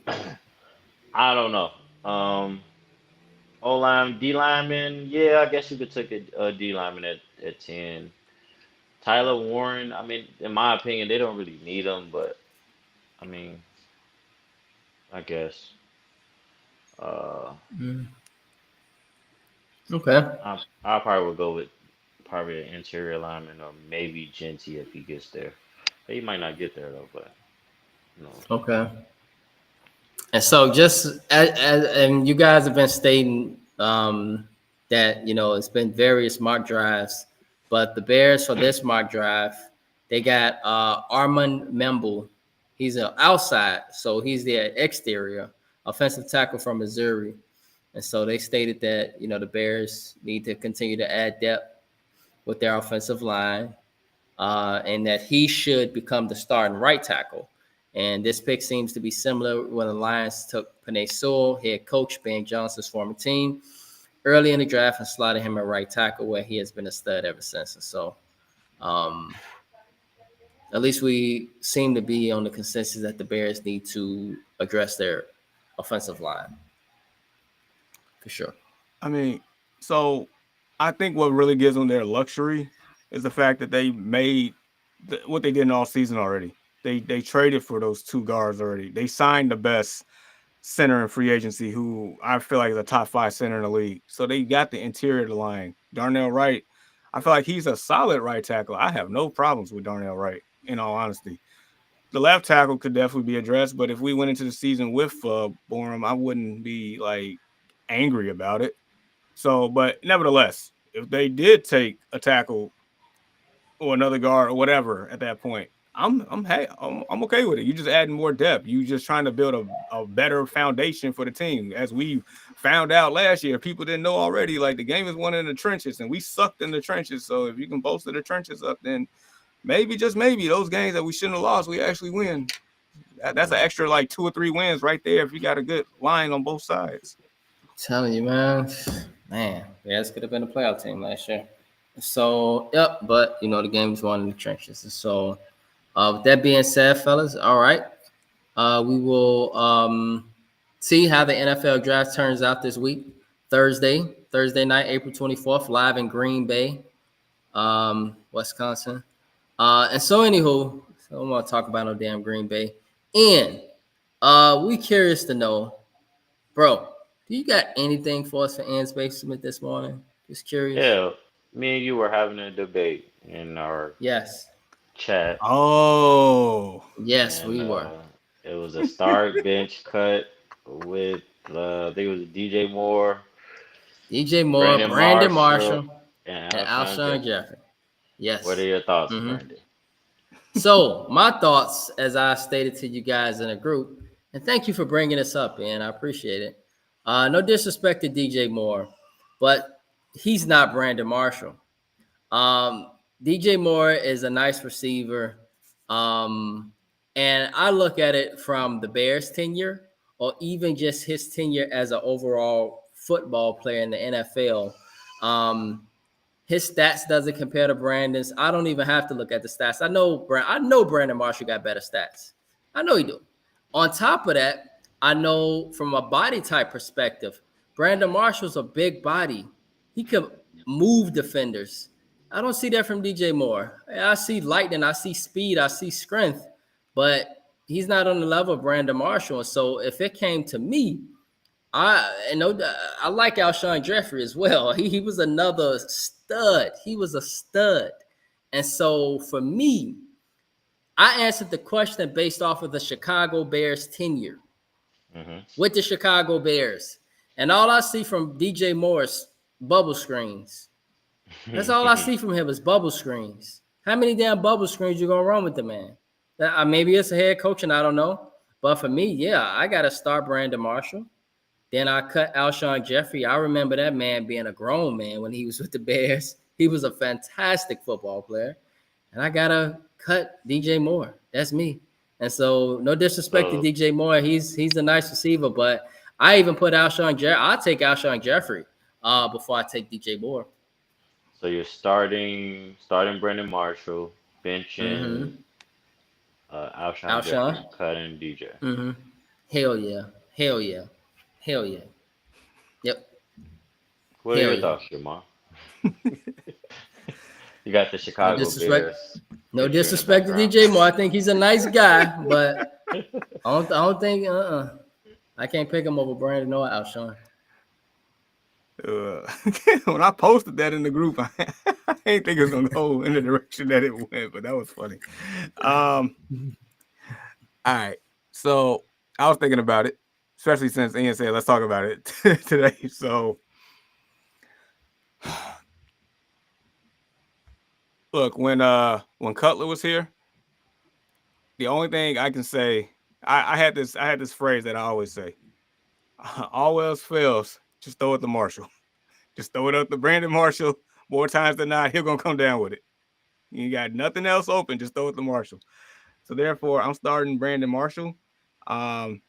either. I don't know. O line, D lineman, yeah, I guess you could take a D lineman at 10. Tyler Warren, I mean, in my opinion, they don't really need him, but I mean, I guess. Okay. I probably would go with probably an interior lineman or maybe Genty if he gets there. He might not get there though, but no. Okay. And so, just and you guys have been stating that it's been various mock drafts, but the Bears for this mock draft, they got Armand Memble. He's an outside, so he's the exterior offensive tackle from Missouri. And so they stated that the Bears need to continue to add depth with their offensive line. and that he should become the starting right tackle. And this pick seems to be similar when the Lions took Penei Sewell, head coach Ben Johnson's former team, early in the draft and slotted him at right tackle, where he has been a stud ever since. And so, at least we seem to be on the consensus that the Bears need to address their offensive line for sure. I mean, so I think what really gives them their luxury is the fact that they made what they did in all season already. They traded for those two guards already. They signed the best center in free agency, who I feel like is a top 5 center in the league. So they got the interior of the line. Darnell Wright, I feel like he's a solid right tackle. I have no problems with Darnell Wright, in all honesty. The left tackle could definitely be addressed, but if we went into the season with Borum, I wouldn't be like angry about it. So, but nevertheless, if they did take a tackle or another guard or whatever at that point, I'm okay with it. You just adding more depth. You just trying to build a better foundation for the team. As we found out last year, people didn't know already. Like, the game is won in the trenches, and we sucked in the trenches. So if you can bolster the trenches up, then maybe, just maybe, those games that we shouldn't have lost, we actually win. That's an extra like 2 or 3 wins right there if you got a good line on both sides. I'm telling you, man, Bears could have been a playoff team last year. So, yep, but the game was won in the trenches. And so, with that being said, fellas, all right, we will see how the NFL draft turns out this week. Thursday night, April 24th, live in Green Bay, Wisconsin. And so, anywho, I don't want to talk about no damn Green Bay. And we curious to know, bro, do you got anything for us for Ann's Basement this morning? Just curious. Yeah, me and you were having a debate in our Yes. chat. Oh, Yes, And we were. it was a start bench cut with I think it was DJ Moore, DJ Moore, Brandon Marshall, and and Alshon Alshon Jeffrey. Jeffrey. Yes. What are your thoughts, Mhm. Brandon? So my thoughts, as I stated to you guys in a group, and thank you for bringing this up, and I appreciate it. No disrespect to DJ Moore, but he's not Brandon Marshall. DJ Moore is a nice receiver, and I look at it from the Bears' tenure, or even just his tenure as an overall football player in the NFL. His stats doesn't compare to Brandon's. I don't even have to look at the stats. I know Brandon Marshall got better stats. I know he do. On top of that, I know from a body type perspective, Brandon Marshall's a big body. He could move defenders. I don't see that from DJ Moore. I see lightning, I see speed, I see strength, but he's not on the level of Brandon Marshall. And so if it came to me, I like Alshon Jeffrey as well. He was another stud. He was a stud. And so for me, I answered the question based off of the Chicago Bears tenure with the Chicago Bears. And all I see from DJ Moore's bubble screens. That's all I see from him is bubble screens. How many damn bubble screens you gonna run with the man? Maybe it's a head coach and I don't know. But for me, yeah, I got to start Brandon Marshall. Then I cut Alshon Jeffrey. I remember that man being a grown man when he was with the Bears. He was a fantastic football player. And I got to cut DJ Moore. That's me. And so no disrespect to DJ Moore. He's a nice receiver, but I even put Alshon Jeffrey. I'll take Alshon Jeffrey before I take DJ Moore. So you're starting Brandon Marshall, benching Alshon Jeffrey, cutting DJ. Mm-hmm. Hell yeah. Hell yeah. Hell yeah. Yep. What are your thoughts, Jamal? You got the Chicago Bears. No disrespect to DJ Moore. I think he's a nice guy, but I don't think I can't pick him over Brandon or Alshon. When I posted that in the group, I didn't think it was gonna go in the direction that it went, but that was funny. All right, so I was thinking about it, especially since Ian said let's talk about it today. So, look, when Cutler was here, the only thing I can say, I had this phrase that I always say: all else fails, just throw it to Marshall. Just throw it up to Brandon Marshall. More times than not, he'll gonna come down with it. You got nothing else open. Just throw it to Marshall. So therefore, I'm starting Brandon Marshall. And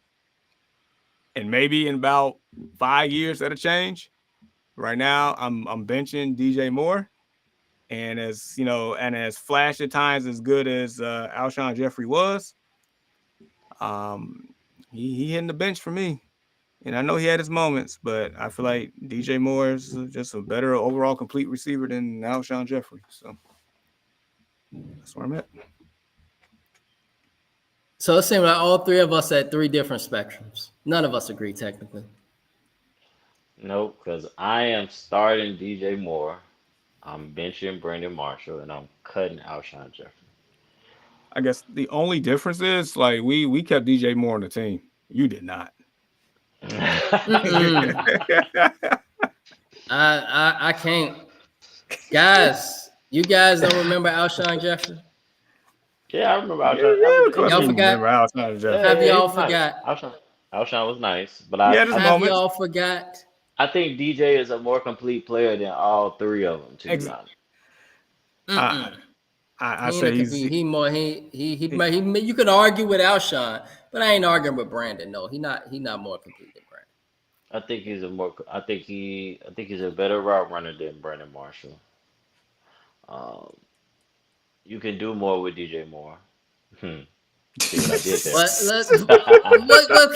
maybe in about 5 years that'll change. Right now, I'm benching DJ Moore. And as you know, and as flash at times as good as Alshon Jeffrey was, he hitting the bench for me. And I know he had his moments, but I feel like DJ Moore is just a better overall complete receiver than Alshon Jeffrey. So that's where I'm at. So it seems like all three of us had three different spectrums. None of us agree technically. Nope, because I am starting DJ Moore. I'm benching Brandon Marshall, and I'm cutting Alshon Jeffrey. I guess the only difference is like we kept DJ Moore on the team. You did not. I can't. Guys, you guys don't remember Alshon Jeffrey? Yeah, I remember Alshon. Y'all forgot? Alshon Jeffrey. Have he y'all was nice. forgot? Alshon was nice, but He had his Have moments. y'all forgot? I think DJ is a more complete player than all three of them. To be honest, I say he more he you could argue with Alshon, but I ain't arguing with Brandon. No, he not more complete than Brandon. I think he's a better route runner than Brandon Marshall. You can do more with DJ Moore. See what I did there? What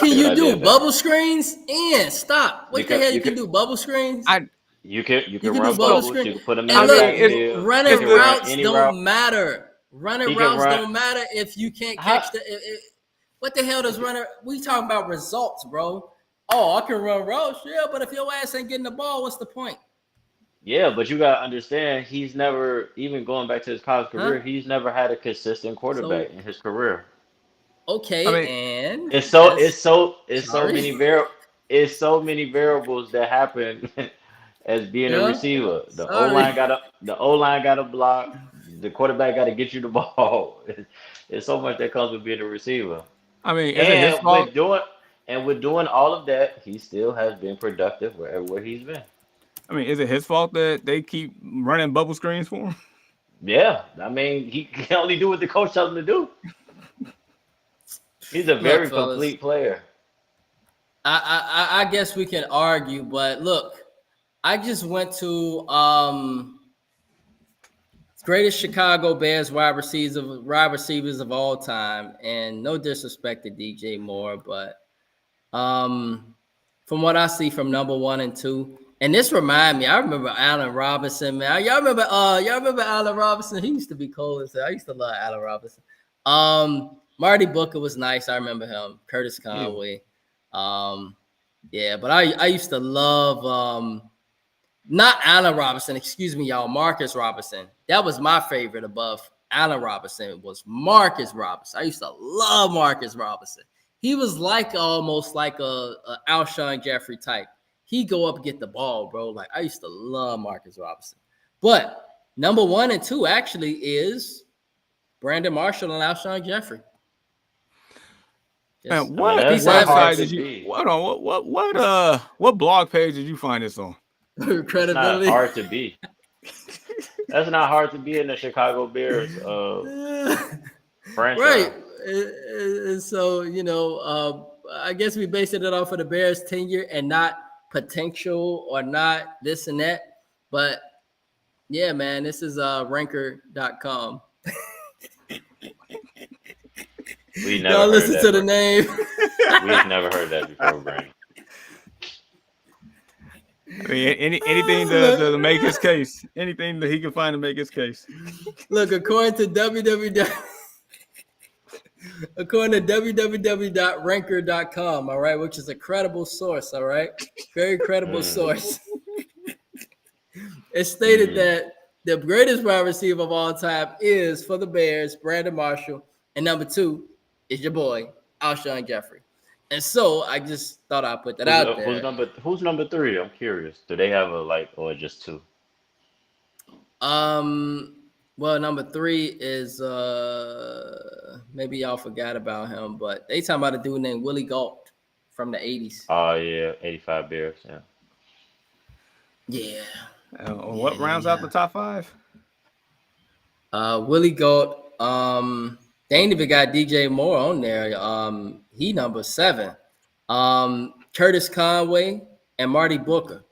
can See you what I do? did there? Bubble screens? And stop. What the hell you can do? Bubble screens? You can You can do run bubble bubbles. screen. You can put them in And the look, backfield. running You can run routes any don't route. matter. Running He can routes run- don't matter if you can't catch what the hell does runner? We talking about results, bro. Oh, I can run routes, yeah, but if your ass ain't getting the ball, what's the point? Yeah, but you gotta understand, he's never even going back to his college career. He's never had a consistent quarterback in his career. Okay, I mean, and It's so sorry. many variables that happen as being a Yeah, receiver. The O sorry. line got to block. The quarterback got to get you the ball. It's so much that comes with being a receiver. I mean, is it his fault? With doing all of that, he still has been productive wherever he's been. I mean, is it his fault that they keep running bubble screens for him? Yeah, I mean, he can only do what the coach tells him to do. He's a Look, very fellas, complete player. I guess we can argue, but look, I just went to greatest Chicago Bears wide receivers of all time, and no disrespect to DJ Moore, but from what I see from number 1 and 2, and this remind me, I remember Allen Robinson, man. Y'all remember Allen Robinson? He used to be cold as hell. I used to love Allen Robinson. Marty Booker was nice. I remember him. Curtis Conway. Yeah, but I used to love not Allen Robinson, excuse me, y'all. Marcus Robinson. That was my favorite above Allen Robinson. Was Marcus Robinson. I used to love Marcus Robinson. He was almost like a Alshon Jeffrey type. He go up and get the ball, bro. Like I used to love Marcus Robinson. But number 1 and 2 actually is Brandon Marshall and Alshon Jeffrey. Man, what website did you? What blog page did you find this on? Credibility. That's not hard to be. That's not hard to be in the Chicago Bears franchise. Right. And so, I guess we based it off of the Bears' tenure and not potential or not this and that. But yeah, man, this is ranker.com. Y'all listen to the name. We've never heard that before, Brandon. I mean, anything to make his case. Anything that he can find to make his case. Look, according to www.ranker.com, all right, which is a credible source, all right? Very credible source. It stated that the greatest wide receiver of all time is, for the Bears, Brandon Marshall, and number 2 is your boy, Alshon Jeffrey. And so I just thought I'd put that out there. Who's number 3? I'm curious. Do they have or just 2? Well, number 3 is maybe y'all forgot about him, but they talking about a dude named Willie Gault from the 80s. Oh yeah, 85 Bears, yeah. Yeah. What rounds out the top 5? Willie Goat. They ain't even got DJ Moore on there. He number 7. Curtis Conway and Marty Booker.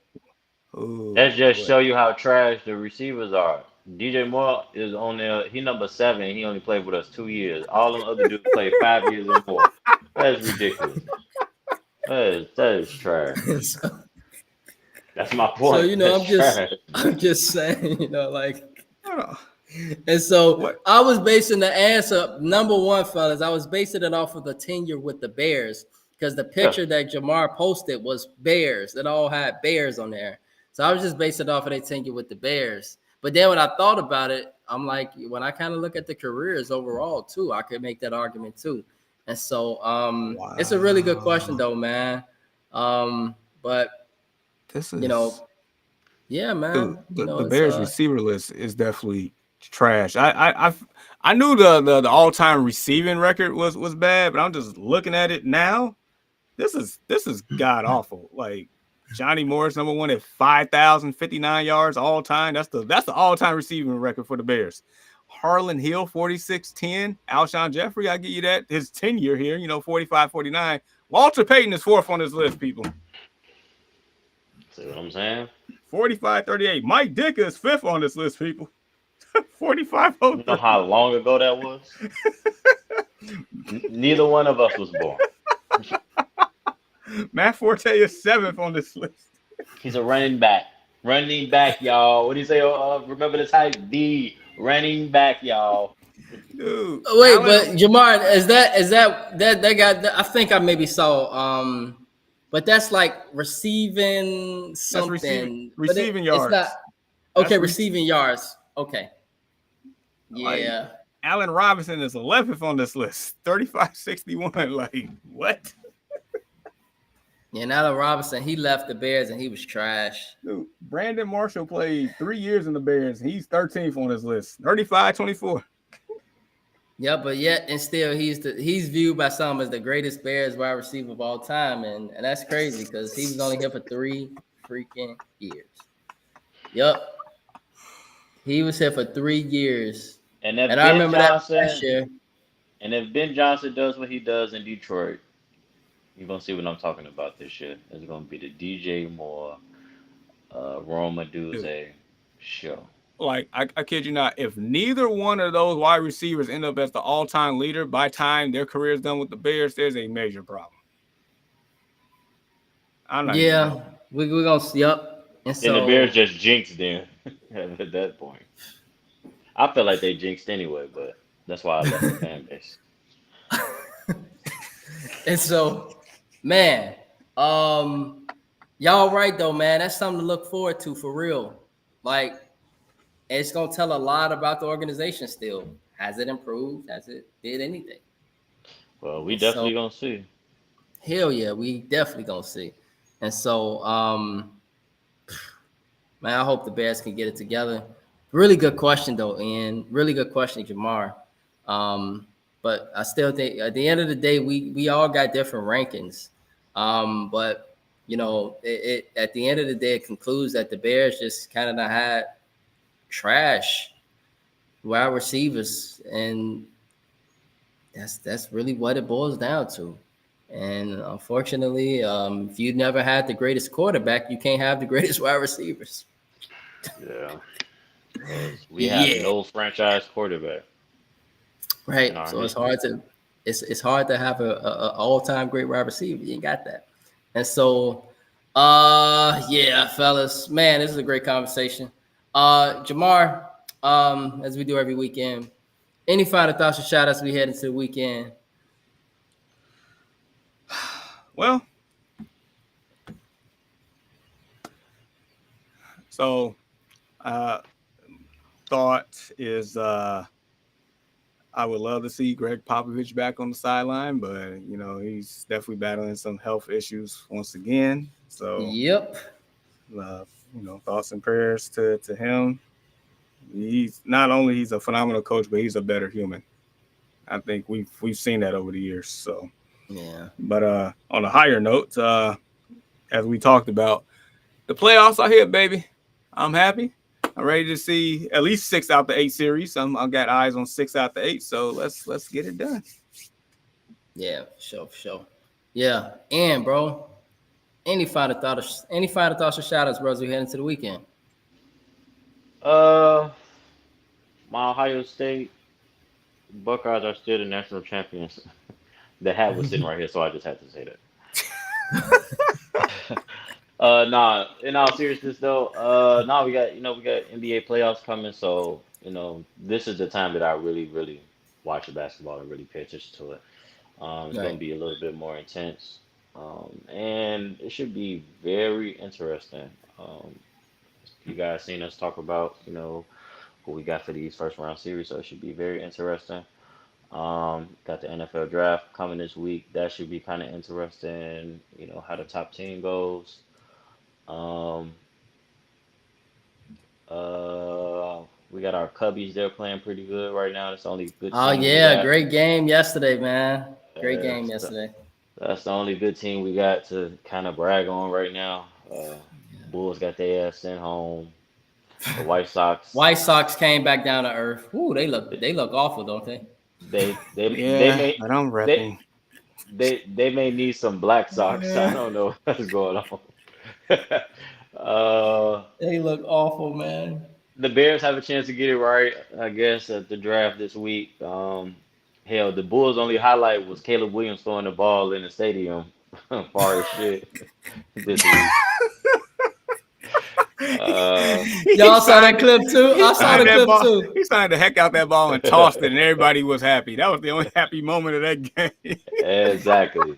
That Oh just boy. show you how trash the receivers are. DJ Moore is on there. He number 7. He only played with us 2 years. All them other dudes played 5 years or more. That is ridiculous. That is trash. so, That's my so point. you know, That's trash. I'm just saying, you know, like. Hold on. And so What? I was basing the answer, number one, fellas, I was basing it off of the tenure with the Bears because the Yeah. picture that Jamar posted was Bears. It all had Bears on there. So I was just basing it off of their tenure with the Bears. But then when I thought about it, I'm like, when I kind of look at the careers overall, too, I could make that argument, too. And so it's a really good question, though, man. But, This you know, is yeah, dude. man. You know, The it's Bears receiver list is definitely trash. I knew the all time receiving record was bad, but I'm just looking at it now. This is god awful. Like Johnny Morris, number 1 at 5,059 yards all time. That's the all time receiving record for the Bears. Harlan Hill, 46-10. Alshon Jeffrey, I give you that. His tenure here, 45-49. Walter Payton is 4th on this list, people. See what I'm saying? 45-38. Mike Ditka is 5th on this list, people. 45-03. You know how long ago that was? Neither one of us was born. Matt Forte is 7th on this list. He's a running back. Running back, y'all. What do you say? Remember the type? The running back, y'all. Dude. Wait, but Jamar, is that got? I think I maybe saw. But that's like receiving something. Receiving yards. It's not okay. Receiving yards. Okay. Yeah. Like, Allen Robinson is 11th on this list. 35-61. Like what? Yeah, and Allen Robinson, he left the Bears and he was trash. Dude, Brandon Marshall played 3 years in the Bears. He's 13th on this list. 35-24. Yeah, but yet and still he's viewed by some as the greatest Bears wide receiver of all time, and that's crazy because he was only here for 3 freaking years. Yep, he was here for 3 years, and if I remember that last year. And if Ben Johnson does what he does in Detroit, you're gonna see what I'm talking about this year. It's gonna be the DJ Moore, Rome Odunze show. Like, I kid you not, if neither one of those wide receivers end up as the all-time leader by time their career is done with the Bears, there's a major problem. Yeah, we're going to see up. And the Bears just jinxed them at that point. I feel like they jinxed anyway, but that's why I left the fan base. And so, man, y'all right, though, man. That's something to look forward to for real. Like, it's going to tell a lot about the organization still. Has it improved? Has it did anything? Well, we definitely going to see. Hell yeah, we definitely going to see. And so, man, I hope the Bears can get it together. Really good question, though, Ian. Really good question, Jamar. But I still think at the end of the day, we all got different rankings. But, you know, it at the end of the day, it concludes that the Bears just kind of had trash wide receivers, and that's really what it boils down to. And unfortunately, if you never had the greatest quarterback, you can't have the greatest wide receivers. Yeah, we have no franchise quarterback, right? So it's hard to have a all-time great wide receiver. You ain't got that. And so, yeah, fellas, man, this is a great conversation. Jamar, as we do every weekend, any final thoughts or shout outs we head into the weekend? Well, so thought is I would love to see Greg Popovich back on the sideline, but you know, he's definitely battling some health issues once again. So yep. You know, thoughts and prayers to him. He's a phenomenal coach, but he's a better human. I think we've seen that over the years. So yeah. But on a higher note, as we talked about, the playoffs are here, baby. I'm happy. I'm ready to see at least 6 out the 8 series. I've got eyes on 6 out the 8. So let's get it done. Yeah, for sure. Yeah, and bro, any final thoughts or shout outs, bro, as we head into the weekend? Uh, my Ohio State Buckeyes are still the national champions. The hat was sitting right here, so I just had to say that. Nah, in all seriousness though, nah, we got NBA playoffs coming, so this is the time that I really, really watch the basketball and really pay attention to it. It's going to Right. be a little bit more intense, and it should be very interesting. You guys seen us talk about, who we got for these first round series, so it should be very interesting. Got the NFL draft coming this week. That should be kind of interesting. How the top team goes. Um, we got our Cubbies. They're playing pretty good right now. That's the only good Oh team we yeah, got. great game yesterday, man. Great game That's the, yesterday. that's the only good team we got to kind of brag on right now. Bulls got their ass sent home. The White Sox, White Sox came back down to earth. Ooh, they look awful, don't they? they Yeah, may but I'm they repping. they may need some Black Sox. I Yeah. don't know what's going on. uh, They look awful, man. the Bears have a chance to get it right, I guess, at the draft this week. Hell, the Bulls' only highlight was Caleb Williams throwing the ball in the stadium, far as shit this week. Uh, Y'all saw that clip too? He I saw the signed that clip ball. too. He signed the heck out that ball and tossed it, and everybody was happy. That was the only happy moment of that game. exactly.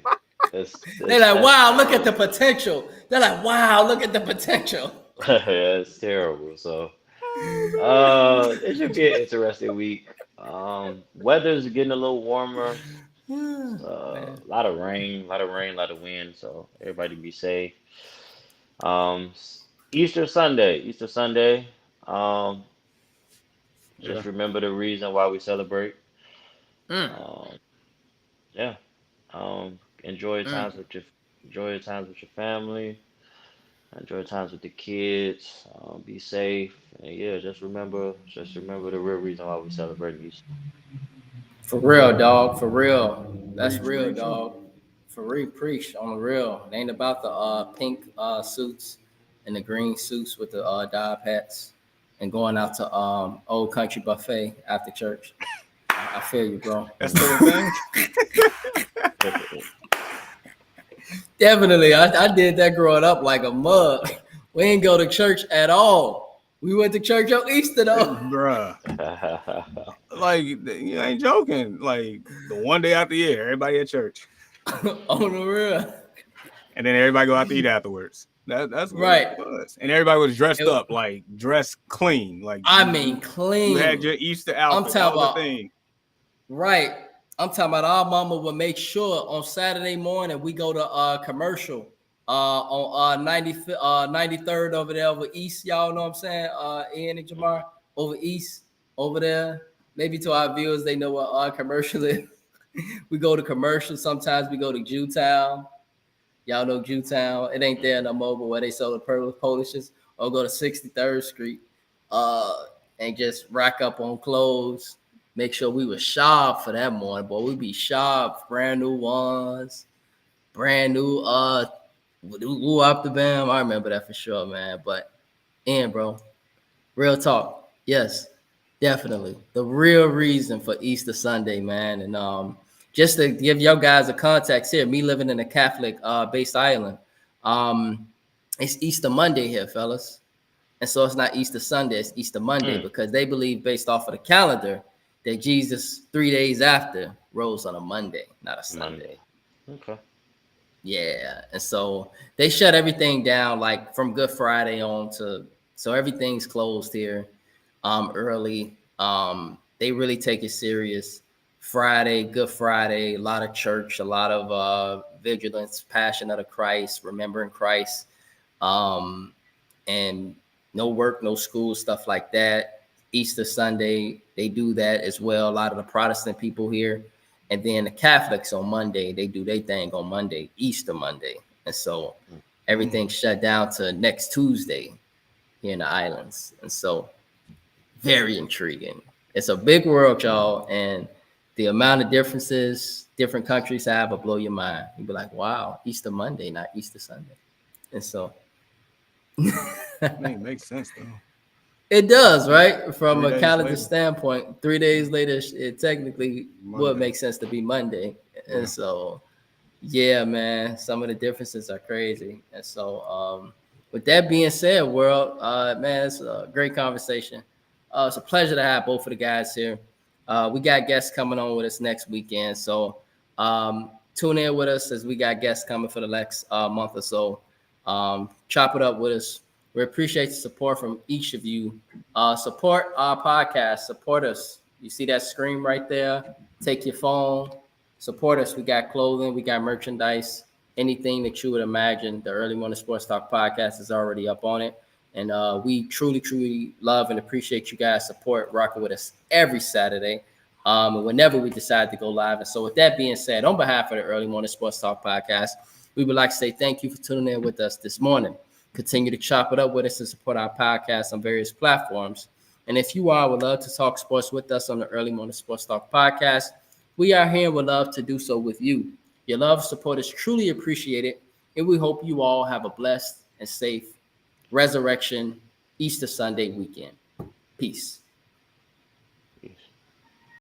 That's They're that's like, that's wow, look at the potential. They're like, wow, look at the potential. that's terrible. So, it should be an interesting week. Weather's getting a little warmer. Man. A lot of rain, a lot of wind. So everybody be safe. Um, Easter Sunday. Um, Yeah. just remember the reason why we celebrate. Mm, Um, yeah. Enjoy mm. times with your family. Enjoy times with the kids. Be safe. And yeah, just remember the real reason why we celebrate Easter. For real, dog. For real. That's Preach, real, preacher. dog. For real, preach on the real. It ain't about the pink suits and the green suits with the dive hats and going out to old country buffet after church. I feel you, bro. That's still a thing. Definitely. I did that growing up like a mug. We didn't go to church at all. We went to church on Easter though. Bruh. Like, you ain't joking. Like, the one day out the year, everybody at church. On the real. And then everybody go out to eat afterwards. That's what Right. it was. And everybody was dressed It- up, like dressed clean. Like I mean, clean. you had your Easter I'm outfit. That talking was about the thing. right. I'm talking about our mama would make sure on Saturday morning we go to commercial on 93rd over there over East. Y'all know what I'm saying? Ian and Jamar over East over there. Maybe to our viewers, they know what commercial is. We go to commercial. Sometimes we go to Jewtown. Y'all know Jewtown. It ain't there no more, but where they sell the purple polishes. Or go to 63rd Street and just rack up on clothes. Make sure we were sharp for that morning, boy. We be sharp, brand new ones, brand new woo up the bam. I remember that for sure, man. But bro, real talk. Yes, definitely. The real reason for Easter Sunday, man. And just to give your guys a context here, me living in a Catholic based island, it's Easter Monday here, fellas. And so it's not Easter Sunday, it's Easter Monday because they believe based off of the calendar that Jesus 3 days after rose on a Monday, not a Sunday. Monday. Okay. Yeah. And so they shut everything down like from Good Friday on so everything's closed here early. They really take it serious. Friday, Good Friday, a lot of church, a lot of vigilance, passion of the Christ, remembering Christ. And no work, no school, stuff like that. Easter Sunday, they do that as well. A lot of the Protestant people here. And then the Catholics on Monday, they do their thing on Monday, Easter Monday. And so everything's shut down to next Tuesday. here in the islands. And so very intriguing. It's a big world, y'all, and the amount of differences different countries have will blow your mind. You'll be like, wow, Easter Monday, not Easter Sunday. And so It makes sense though. it does, right? From 3 a days calendar later. standpoint, 3 days later, it technically would Monday. make sense to be Monday. Yeah. And so, yeah, man, some of the differences are crazy. And so, with that being said, world, man, it's a great conversation. It's a pleasure to have both of the guys here. We got guests coming on with us next weekend. So, tune in with us as we got guests coming for the next month or so. Chop it up with us. We appreciate the support from each of you. Support our podcast. Support us. You see that screen right there? Take your phone. Support us. We got clothing. We got merchandise. Anything that you would imagine. The Early Morning Sports Talk podcast is already up on it. And we truly, truly love and appreciate you guys' support, rocking with us every Saturday. And whenever we decide to go live. And so with that being said, on behalf of the Early Morning Sports Talk podcast, we would like to say thank you for tuning in with us this morning. Continue to chop it up with us and support our podcast on various platforms. And if you would love to talk sports with us on the Early Morning Sports Talk podcast, we are here and would love to do so with you. Your love and support is truly appreciated, and we hope you all have a blessed and safe Resurrection Easter Sunday weekend. Peace.